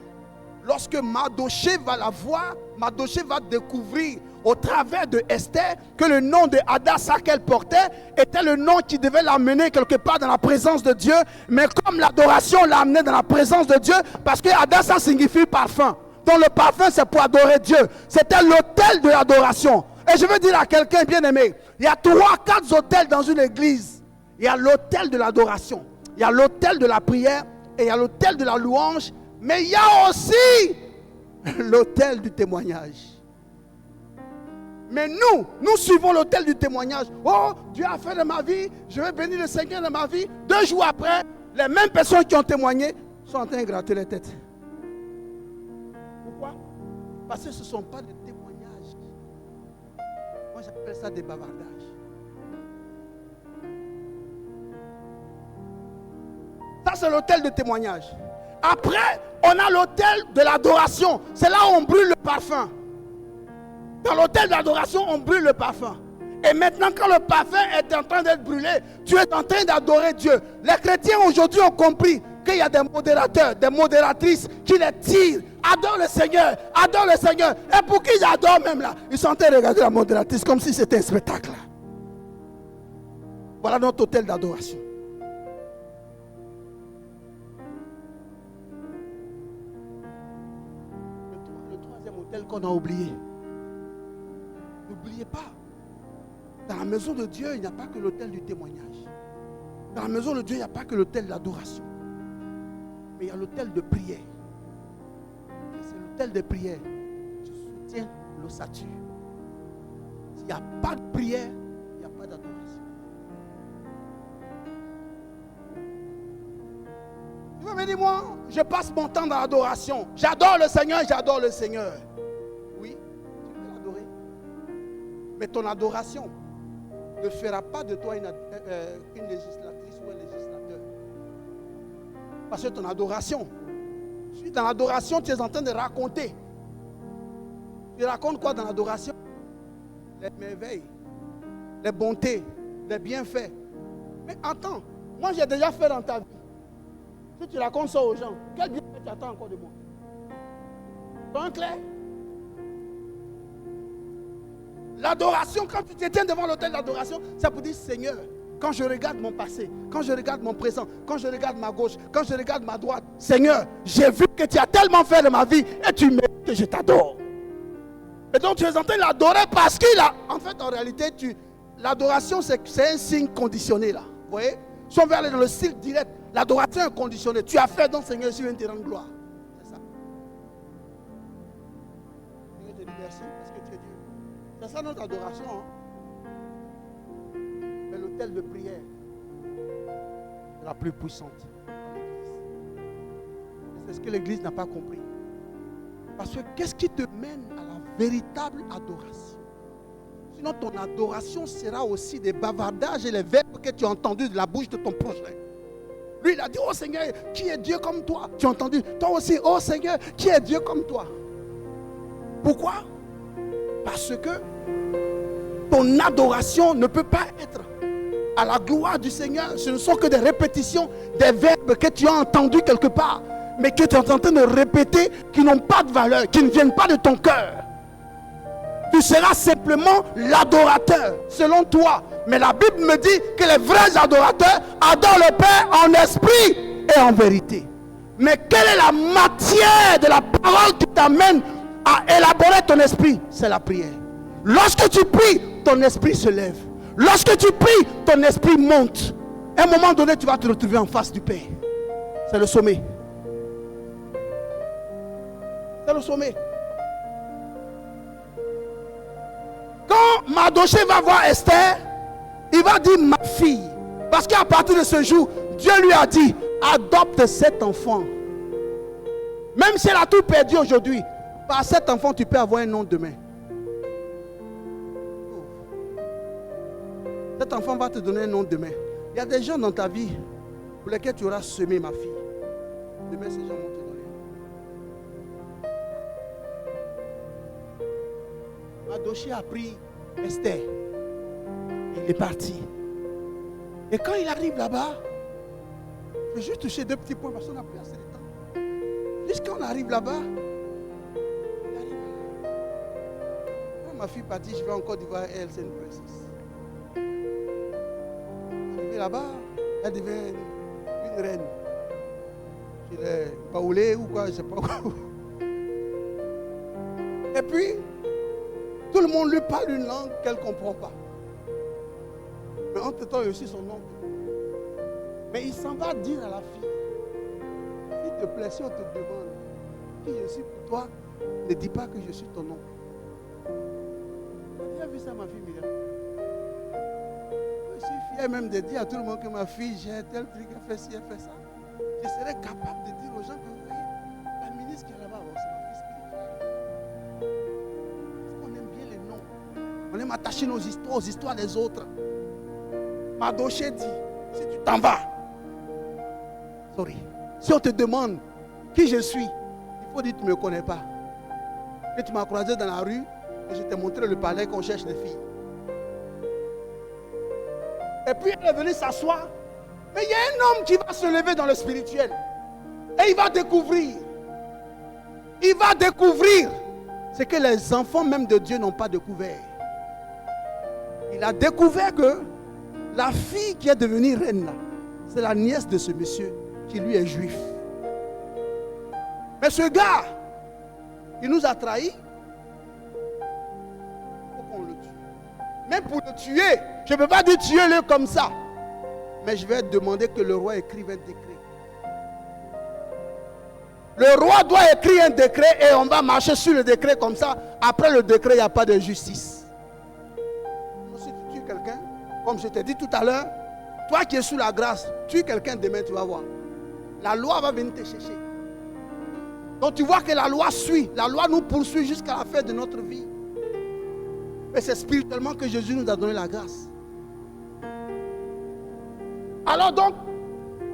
Lorsque Mardoché va la voir, Mardoché va découvrir au travers de Esther que le nom de Adassa qu'elle portait était le nom qui devait l'amener quelque part dans la présence de Dieu. Mais comme l'adoration l'a amené dans la présence de Dieu, parce que Adassa signifie parfum. Donc le parfum c'est pour adorer Dieu. C'était l'autel de l'adoration. Et je veux dire à quelqu'un bien aimé, il y a 3-4 autels dans une église. Il y a l'autel de l'adoration, il y a l'autel de la prière et il y a l'autel de la louange. Mais il y a aussi l'autel du témoignage. Mais nous suivons l'autel du témoignage. Oh, Dieu a fait de ma vie, je vais bénir le Seigneur de ma vie. 2 jours après, les mêmes personnes qui ont témoigné sont en train de gratter les têtes. Pourquoi? Parce que ce ne sont pas des témoignages. Moi, j'appelle ça des bavardages. Ça, c'est l'autel de témoignage. Après, on a l'autel de l'adoration. C'est là où on brûle le parfum. Dans l'autel d'adoration, on brûle le parfum. Et maintenant, quand le parfum est en train d'être brûlé, tu es en train d'adorer Dieu. Les chrétiens aujourd'hui ont compris qu'il y a des modérateurs, des modératrices qui les tirent. Adore le Seigneur, adore le Seigneur. Et pour qui ils adorent même là, ils sont en train de regarder la modératrice comme si c'était un spectacle. Voilà notre autel d'adoration. Le troisième autel qu'on a oublié. N'oubliez pas, dans la maison de Dieu, il n'y a pas que l'autel du témoignage. Dans la maison de Dieu, il n'y a pas que l'autel de l'adoration. Mais il y a l'autel de prière. Et c'est l'autel de prière qui soutient l'ossature. S'il n'y a pas de prière, il n'y a pas d'adoration. Tu vas me dire, moi, je passe mon temps dans l'adoration. J'adore le Seigneur, j'adore le Seigneur. Mais ton adoration ne fera pas de toi une législatrice ou un législateur. Parce que ton adoration, dans l'adoration, tu es en train de raconter. Tu racontes quoi dans l'adoration? Les merveilles, les bontés, les bienfaits. Mais attends, moi j'ai déjà fait dans ta vie. Si tu racontes ça aux gens, quel bienfait tu attends encore de moi? C'est clair? L'adoration, quand tu te tiens devant l'autel d'adoration, c'est pour dire Seigneur, quand je regarde mon passé, quand je regarde mon présent, quand je regarde ma gauche, quand je regarde ma droite, Seigneur, j'ai vu que tu as tellement fait de ma vie et tu mérites que je t'adore. Et donc tu es en train de l'adorer parce qu'il a. En fait, en réalité, l'adoration, c'est un signe conditionné là. Vous voyez? Si on veut aller dans le style direct, l'adoration est conditionnée. Tu as fait donc Seigneur, je viens te rendre gloire. C'est ça. Seigneur, je te dis merci parce que tu es Dieu. C'est ça notre adoration. Hein? Mais l'autel de prière est la plus puissante dans l'Église. C'est ce que l'Église n'a pas compris. Parce que qu'est-ce qui te mène à la véritable adoration? Sinon ton adoration sera aussi des bavardages et les verbes que tu as entendus de la bouche de ton prochain. Lui il a dit, oh Seigneur, qui est Dieu comme toi? Tu as entendu? Toi aussi, oh Seigneur, qui est Dieu comme toi? Pourquoi? Parce que ton adoration ne peut pas être à la gloire du Seigneur. Ce ne sont que des répétitions, des verbes que tu as entendus quelque part, mais que tu es en train de répéter, qui n'ont pas de valeur, qui ne viennent pas de ton cœur. Tu seras simplement l'adorateur, selon toi. Mais la Bible me dit que les vrais adorateurs adorent le Père en esprit et en vérité. Mais quelle est la matière de la parole qui t'amène à élaborer ton esprit? C'est la prière. Lorsque tu pries, ton esprit se lève. Lorsque tu pries, ton esprit monte. À un moment donné, tu vas te retrouver en face du Père. C'est le sommet. C'est le sommet. Quand Mardochée va voir Esther, il va dire ma fille. Parce qu'à partir de ce jour, Dieu lui a dit, adopte cet enfant. Même si elle a tout perdu aujourd'hui, par cet enfant, tu peux avoir un nom demain. Cet enfant va te donner un nom demain. Il y a des gens dans ta vie pour lesquels tu auras semé, ma fille. Demain, ces gens vont te donner. Mardochée a pris Esther. Et il est parti. Et quand il arrive là-bas, je vais juste toucher 2 petits points parce qu'on n'a plus assez de temps. Jusqu'à on arrive là-bas, quand ma fille partit, je vais en Côte d'Ivoire, elle, c'est une princesse. Arrivée là-bas, elle devient une reine. Je l'ai baoulée ou quoi, je ne sais pas quoi. Et puis, tout le monde lui parle une langue qu'elle ne comprend pas. Mais entre-temps, il y a aussi son oncle. Mais il s'en va dire à la fille, s'il te plaît, si on te demande qui je suis pour toi, ne dis pas que je suis ton oncle. Elle as vu ça, ma fille Myriam? Je suis fier même de dire à tout le monde que ma fille, j'ai tel truc, elle fait ci, elle fait ça. Je serais capable de dire aux gens que vous voyez, la ministre qui est là-bas, c'est ma fille spirituelle. On aime bien les noms. On aime attacher nos histoires aux histoires des autres. Madoché dit, si tu t'en vas, sorry, si on te demande qui je suis, il faut dire que tu ne me connais pas. Que tu m'as croisé dans la rue et je t'ai montré le palais qu'on cherche des filles. Et puis elle est venue s'asseoir. Mais il y a un homme qui va se lever dans le spirituel. Et il va découvrir. Il va découvrir ce que les enfants même de Dieu n'ont pas découvert. Il a découvert que la fille qui est devenue reine là, c'est la nièce de ce monsieur qui lui est juif. Mais ce gars, il nous a trahis. Il faut qu'on le tue. Mais pour le tuer, je ne peux pas dire tuer-le comme ça. Mais je vais demander que le roi écrive un décret. Le roi doit écrire un décret et on va marcher sur le décret comme ça. Après le décret, il n'y a pas de justice. Si tu tues quelqu'un, comme je t'ai dit tout à l'heure, toi qui es sous la grâce, tue quelqu'un demain, tu vas voir. La loi va venir te chercher. Donc tu vois que la loi suit. La loi nous poursuit jusqu'à la fin de notre vie. Mais c'est spirituellement que Jésus nous a donné la grâce. Alors donc,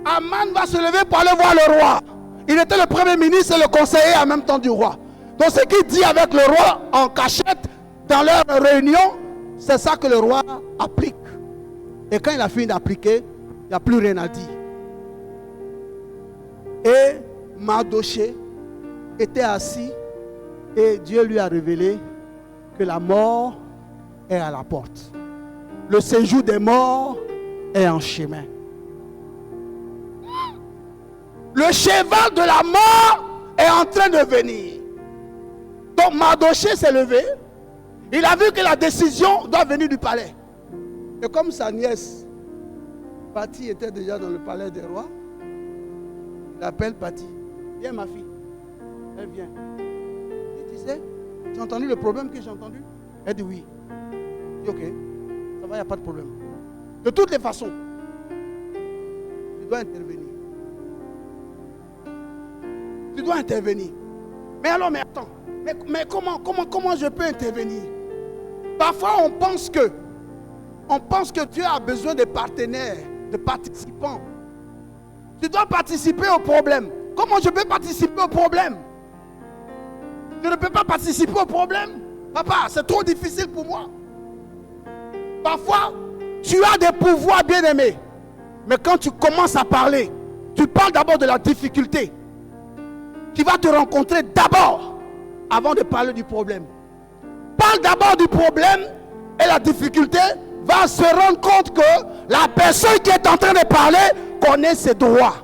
Aman va se lever pour aller voir le roi. Il était le premier ministre et le conseiller en même temps du roi. Donc ce qu'il dit avec le roi en cachette dans leur réunion, c'est ça que le roi applique. Et quand il a fini d'appliquer, il n'y a plus rien à dire. Et Mardoché était assis et Dieu lui a révélé que la mort est à la porte. Le séjour des morts est en chemin. Le cheval de la mort est en train de venir. Donc Mardoché s'est levé. Il a vu que la décision doit venir du palais. Et comme sa nièce, Pati, était déjà dans le palais des rois, il appelle Pati. Viens ma fille. Elle vient. Il dit, tu sais, tu as entendu le problème que j'ai entendu? Elle dit oui. Il dit ok, ça va, il n'y a pas de problème. De toutes les façons, tu dois intervenir. Tu dois intervenir. Mais alors, mais attends. Mais comment je peux intervenir? Parfois, on pense que Dieu a besoin de partenaires, de participants. Tu dois participer au problème. Comment je peux participer au problème? Je ne peux pas participer au problème. Papa, c'est trop difficile pour moi. Parfois, tu as des pouvoirs bien-aimés. Mais quand tu commences à parler, tu parles d'abord de la difficulté qui va te rencontrer d'abord avant de parler du problème. Parle d'abord du problème et la difficulté va se rendre compte que la personne qui est en train de parler connaît ses droits.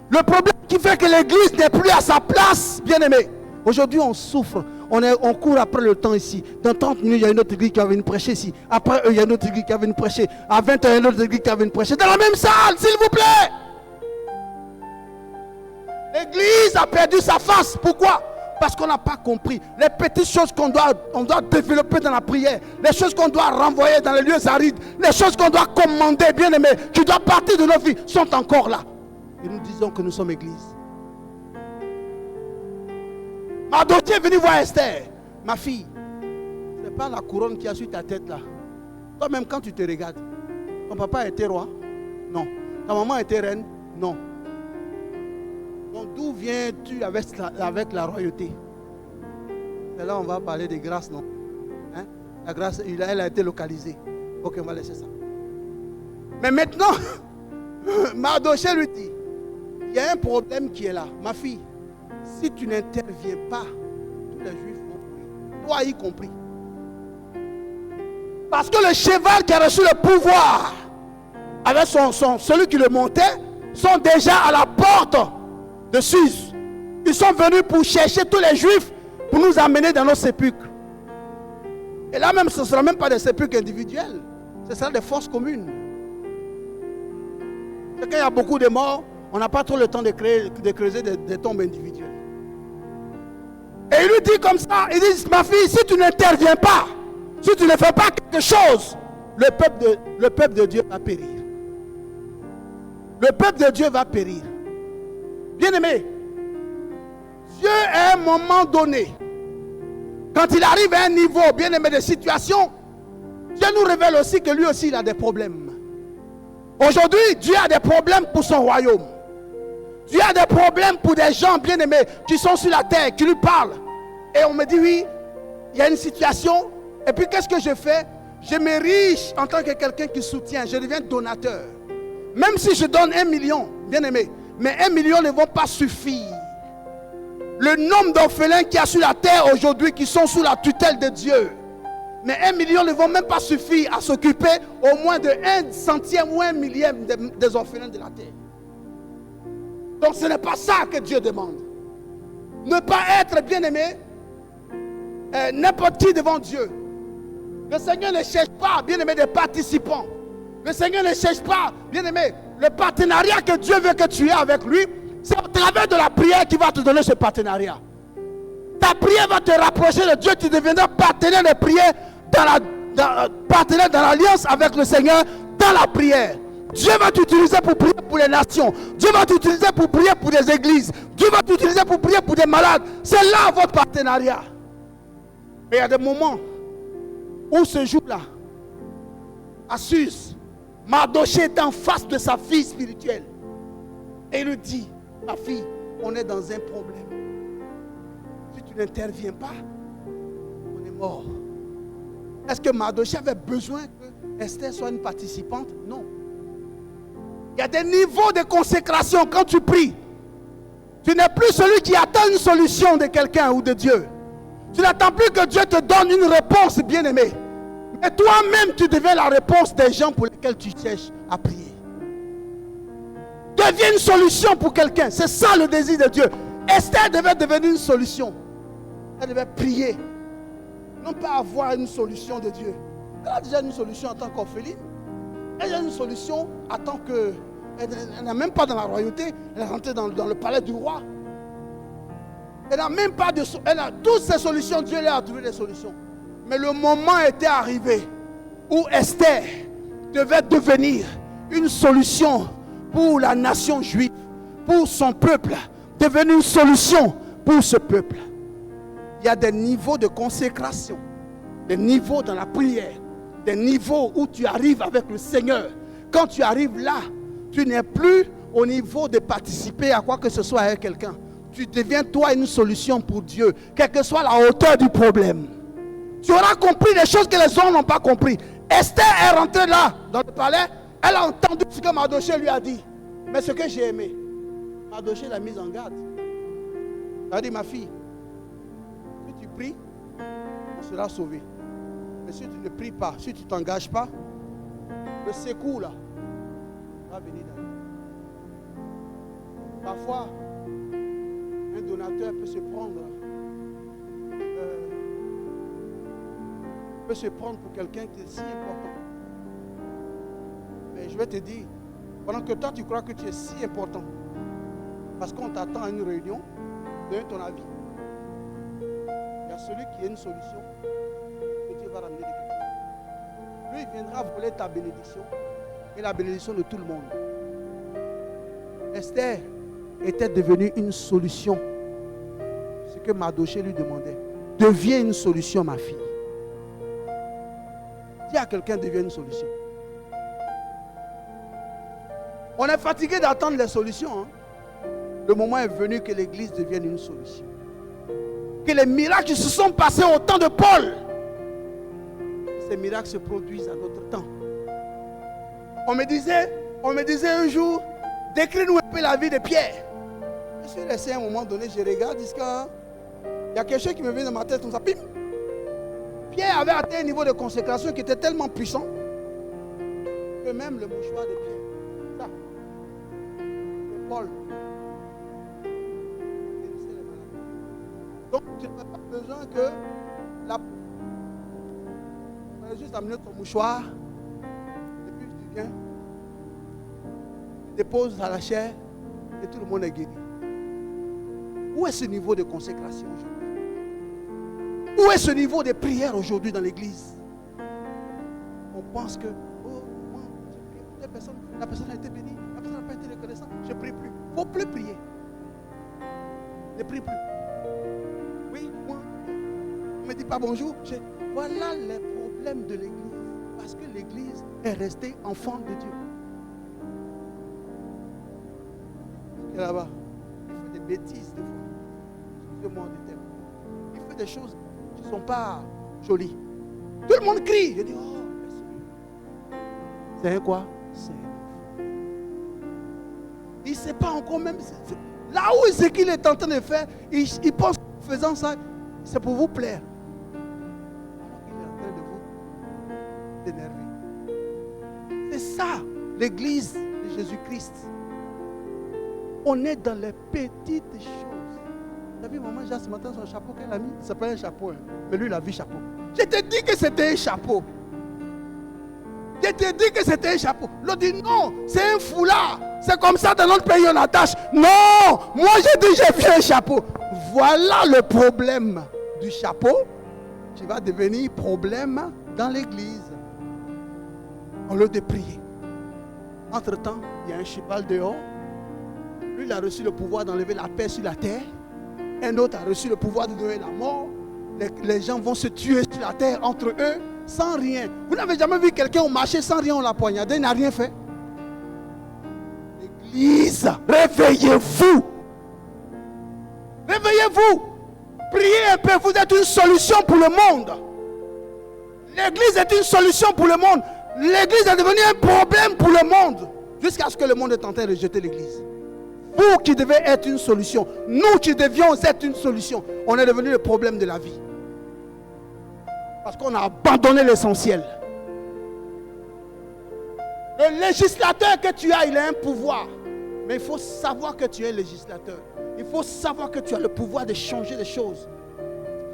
Le problème qui fait que l'église n'est plus à sa place, bien-aimé. Aujourd'hui, on souffre. On court après le temps ici. Dans 30 minutes, il y a une autre église qui va venir prêcher ici. Après eux, il y a une autre église qui va venir prêcher. À 20h, il y a une autre église qui va venir prêcher. Dans la même salle, s'il vous plaît. L'église a perdu sa face. Pourquoi? Parce qu'on n'a pas compris. Les petites choses qu'on doit développer dans la prière. Les choses qu'on doit renvoyer dans les lieux arides. Les choses qu'on doit commander, bien aimé, qui doivent partir de nos vies, sont encore là. Et nous disons que nous sommes église. Mardoché est venu voir Esther. Ma fille, ce n'est pas la couronne qui a sur ta tête là. Toi-même, quand tu te regardes, ton papa était roi? Non. Ta maman était reine? Non. Donc d'où viens-tu avec la royauté? Et là, on va parler de grâce, non? Hein? La grâce, elle a été localisée. Ok, on va laisser ça. Mais maintenant, Mardoché lui dit, il y a un problème qui est là. Ma fille, si tu n'interviens pas, tous les juifs vont mourir. Toi y compris. Parce que le cheval qui a reçu le pouvoir, avec celui qui le montait, sont déjà à la porte de Suse. Ils sont venus pour chercher tous les juifs pour nous amener dans nos sépulcres. Et là même, ce ne sera même pas des sépulcres individuels. Ce sera des fosses communes. Et quand il y a beaucoup de morts, on n'a pas trop le temps de creuser des tombes individuelles. Et il lui dit comme ça, il dit, ma fille, si tu n'interviens pas, Si tu ne fais pas quelque chose, le peuple de Dieu va périr. Le peuple de Dieu va périr. Bien-aimé, Dieu à un moment donné, quand il arrive à un niveau, bien-aimé, de situation, Dieu nous révèle aussi que lui aussi il a des problèmes. Aujourd'hui, Dieu a des problèmes pour son royaume. Dieu a des problèmes pour des gens, bien-aimés, qui sont sur la terre, qui lui parlent. Et on me dit, oui, il y a une situation. Et puis qu'est-ce que je fais? Je m'érige en tant que quelqu'un qui soutient. Je deviens donateur. Même si je donne 1 million, bien-aimé, mais 1 million ne vont pas suffire. Le nombre d'orphelins qu'il y a sur la terre aujourd'hui qui sont sous la tutelle de Dieu. Mais 1 million ne vont même pas suffire à s'occuper au moins de 1 centième ou 1 millième des orphelins de la terre. Donc ce n'est pas ça que Dieu demande. Ne pas être, bien-aimé, n'importe qui devant Dieu. Le Seigneur ne cherche pas, bien-aimé, des participants. Le Seigneur ne cherche pas, bien-aimé, le partenariat que Dieu veut que tu aies avec lui. C'est au travers de la prière qu'il va te donner ce partenariat. Ta prière va te rapprocher de Dieu. Tu deviendras partenaire de prière, partenaire dans l'alliance avec le Seigneur dans la prière. Dieu va t'utiliser pour prier pour les nations. Dieu va t'utiliser pour prier pour des églises. Dieu va t'utiliser pour prier pour des malades. C'est là votre partenariat. Mais il y a des moments où ce jour-là, à Suse, Mardochée est en face de sa fille spirituelle. Et il lui dit, ma fille, on est dans un problème. Si tu n'interviens pas, on est mort. Est-ce que Mardochée avait besoin que Esther soit une participante? Non. Il y a des niveaux de consécration quand tu pries. Tu n'es plus celui qui attend une solution de quelqu'un ou de Dieu. Tu n'attends plus que Dieu te donne une réponse, bien-aimé. Mais toi-même, tu deviens la réponse des gens pour lesquels tu cherches à prier. Deviens une solution pour quelqu'un. C'est ça le désir de Dieu. Esther devait devenir une solution. Elle devait prier. Non pas avoir une solution de Dieu. Elle a déjà une solution en tant qu'orpheline. Elle a une solution en tant que... Elle n'est même pas dans la royauté. Elle est rentrée dans le palais du roi. Elle n'a même pas de... Elle a toutes ces solutions. Dieu lui a trouvé des solutions. Mais le moment était arrivé où Esther devait devenir une solution pour la nation juive, pour son peuple, devenir une solution pour ce peuple. Il y a des niveaux de consécration, des niveaux dans la prière, des niveaux où tu arrives avec le Seigneur. Quand tu arrives là, tu n'es plus au niveau de participer à quoi que ce soit avec quelqu'un. Tu deviens toi une solution pour Dieu, quelle que soit la hauteur du problème. Tu auras compris des choses que les hommes n'ont pas compris. Esther est rentrée là, dans le palais. Elle a entendu ce que Mardochée lui a dit. Mais ce que j'ai aimé, Mardochée l'a mise en garde. Elle a dit, ma fille, si tu pries, on sera sauvé. Mais si tu ne pries pas, si tu ne t'engages pas, le secours là va venir d'ailleurs. Parfois, un donateur peut se prendre pour quelqu'un qui est si important. Mais je vais te dire, pendant que toi tu crois que tu es si important, parce qu'on t'attend à une réunion, donne ton avis. Il y a celui qui a une solution que Dieu va ramener de quelqu'un. Lui, il viendra voler ta bénédiction et la bénédiction de tout le monde. Esther était devenue une solution. Ce que Mardochée lui demandait. Deviens une solution, ma fille. Dis à quelqu'un, deviens une solution. On est fatigué d'attendre les solutions. Hein? Le moment est venu que l'église devienne une solution. Que les miracles se sont passés au temps de Paul, ces miracles se produisent à notre temps. On me disait un jour, décris-nous un peu la vie de Pierre. Je suis resté à un moment donné, je regarde, il y a quelque chose qui me vient dans ma tête comme ça. Pim. Pierre avait atteint un niveau de consécration qui était tellement puissant que même le mouchoir de Pierre, ça, de Paul, guérissait les malades. Donc tu n'as pas besoin que la... Tu vas juste amener ton mouchoir et puis tu viens, tu déposes à la chair et tout le monde est guéri. Où est ce niveau de consécration aujourd'hui? Où est ce niveau de prière aujourd'hui dans l'église? On pense que, oh, moi, j'ai prié pour telle personne, la personne a été bénie, la personne n'a pas été reconnaissante, je ne prie plus. Il ne faut plus prier. Ne prie plus. Oui, moi, on ne me dit pas bonjour. Voilà les problèmes de l'église. Parce que l'église est restée enfant de Dieu. Et là-bas, il fait des bêtises des fois. Excusez-moi du terme. Il fait des choses qui ne sont pas jolies. Tout le monde crie. Je dis, oh, c'est un quoi? C'est un enfant. Il ne sait pas encore même. Là où c'est qu'il est en train de faire, il pense qu'en faisant ça, c'est pour vous plaire. Alors qu'il est en train de vous énerver. C'est ça, l'église de Jésus-Christ. On est dans les petites choses. Vous avez vu maman Jean ce matin, son chapeau qu'elle a mis? Ça s'appelle un chapeau. Hein. Mais lui, il a vu chapeau. Je t'ai dit que c'était un chapeau. Je t'ai dit que c'était un chapeau. L'autre dit non, c'est un foulard. C'est comme ça dans notre pays on attache. Non, moi j'ai dit j'ai vu un chapeau. Voilà le problème du chapeau qui va devenir problème dans l'église. Au lieu de prier. Entre-temps, il y a un cheval dehors. Lui, il a reçu le pouvoir d'enlever la paix sur la terre. Un autre a reçu le pouvoir de donner la mort. Les gens vont se tuer sur la terre entre eux sans rien. Vous n'avez jamais vu quelqu'un marcher sans rien, on l'a poignardé, il n'a rien fait. L'église, réveillez-vous. Réveillez-vous. Priez un peu, vous êtes une solution pour le monde. L'église est une solution pour le monde. L'église est devenue un problème pour le monde. Jusqu'à ce que le monde est en train de rejeter l'église. Vous qui devez être une solution, nous qui devions être une solution, on est devenu le problème de la vie. Parce qu'on a abandonné l'essentiel. Le législateur que tu as, il a un pouvoir. Mais il faut savoir que tu es législateur. Il faut savoir que tu as le pouvoir de changer les choses.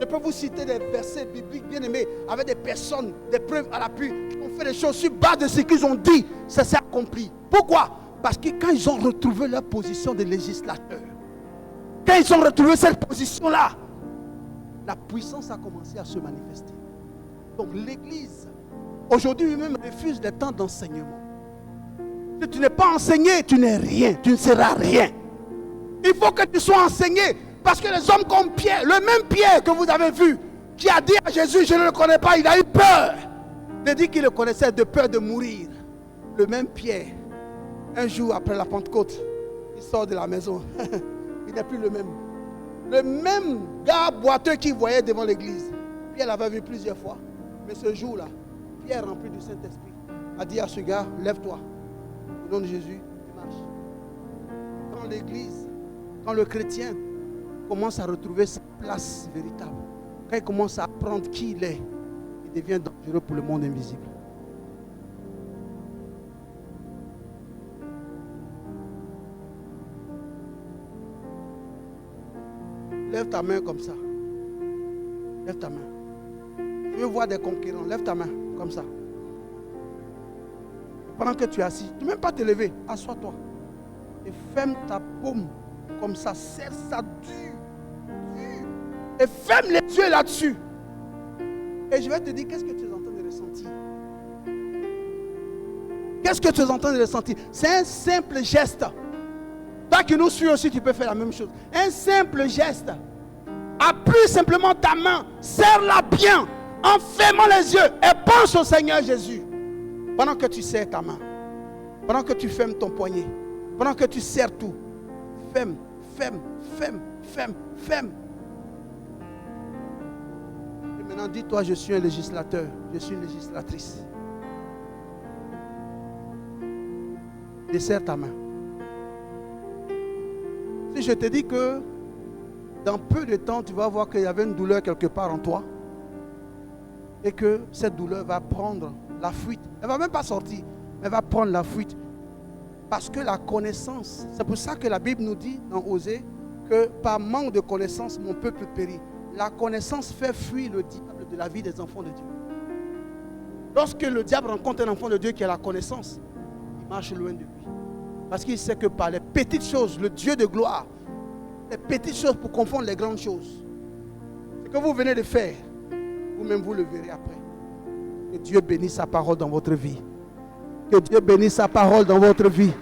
Je peux vous citer des versets bibliques bien aimés avec des personnes, des preuves à l'appui qui ont fait des choses sur base de ce qu'ils ont dit. Ça s'est accompli. Pourquoi? Parce que quand ils ont retrouvé leur position de législateur, quand ils ont retrouvé cette position-là, la puissance a commencé à se manifester. Donc l'église, aujourd'hui même, refuse les temps d'enseignement. Si tu n'es pas enseigné, tu n'es rien, tu ne seras rien. Il faut que tu sois enseigné. Parce que les hommes comme Pierre, le même Pierre que vous avez vu, qui a dit à Jésus, je ne le connais pas, il a eu peur. Il a dit qu'il le connaissait de peur de mourir. Le même Pierre, un jour après la Pentecôte, il sort de la maison. Il n'est plus le même. Le même gars boiteux qu'il voyait devant l'église. Pierre l'avait vu plusieurs fois. Mais ce jour-là, Pierre, rempli du Saint-Esprit, a dit à ce gars, lève-toi. Au nom de Jésus, il marche. Quand l'église, quand le chrétien commence à retrouver sa place véritable, quand il commence à apprendre qui il est, il devient dangereux pour le monde invisible. Lève ta main comme ça. Lève ta main. Tu veux voir des conquérants, lève ta main comme ça. Pendant que tu es assis, tu ne peux même pas te lever, assois-toi. Et ferme ta paume comme ça, serre ça dur. Et ferme les yeux là-dessus. Et je vais te dire, qu'est-ce que tu es en train de ressentir? Qu'est-ce que tu es en train de ressentir? C'est un simple geste. Toi qui nous suis aussi, tu peux faire la même chose. Un simple geste. Appuie simplement ta main, serre-la bien, en fermant les yeux et pense au Seigneur Jésus. Pendant que tu serres ta main, pendant que tu fermes ton poignet, pendant que tu serres tout, ferme, ferme, ferme, ferme, ferme. Et maintenant, dis-toi, je suis un législateur, je suis une législatrice. Desserre ta main. Si je te dis que dans peu de temps, tu vas voir qu'il y avait une douleur quelque part en toi et que cette douleur va prendre la fuite. Elle ne va même pas sortir, mais elle va prendre la fuite. Parce que la connaissance, c'est pour ça que la Bible nous dit dans Osée que par manque de connaissance, mon peuple périt. La connaissance fait fuir le diable de la vie des enfants de Dieu. Lorsque le diable rencontre un enfant de Dieu qui a la connaissance, il marche loin de lui. Parce qu'il sait que par les petites choses, le Dieu de gloire, les petites choses pour confondre les grandes choses. Ce que vous venez de faire, vous-même vous le verrez après. Que Dieu bénisse sa parole dans votre vie. Que Dieu bénisse sa parole dans votre vie.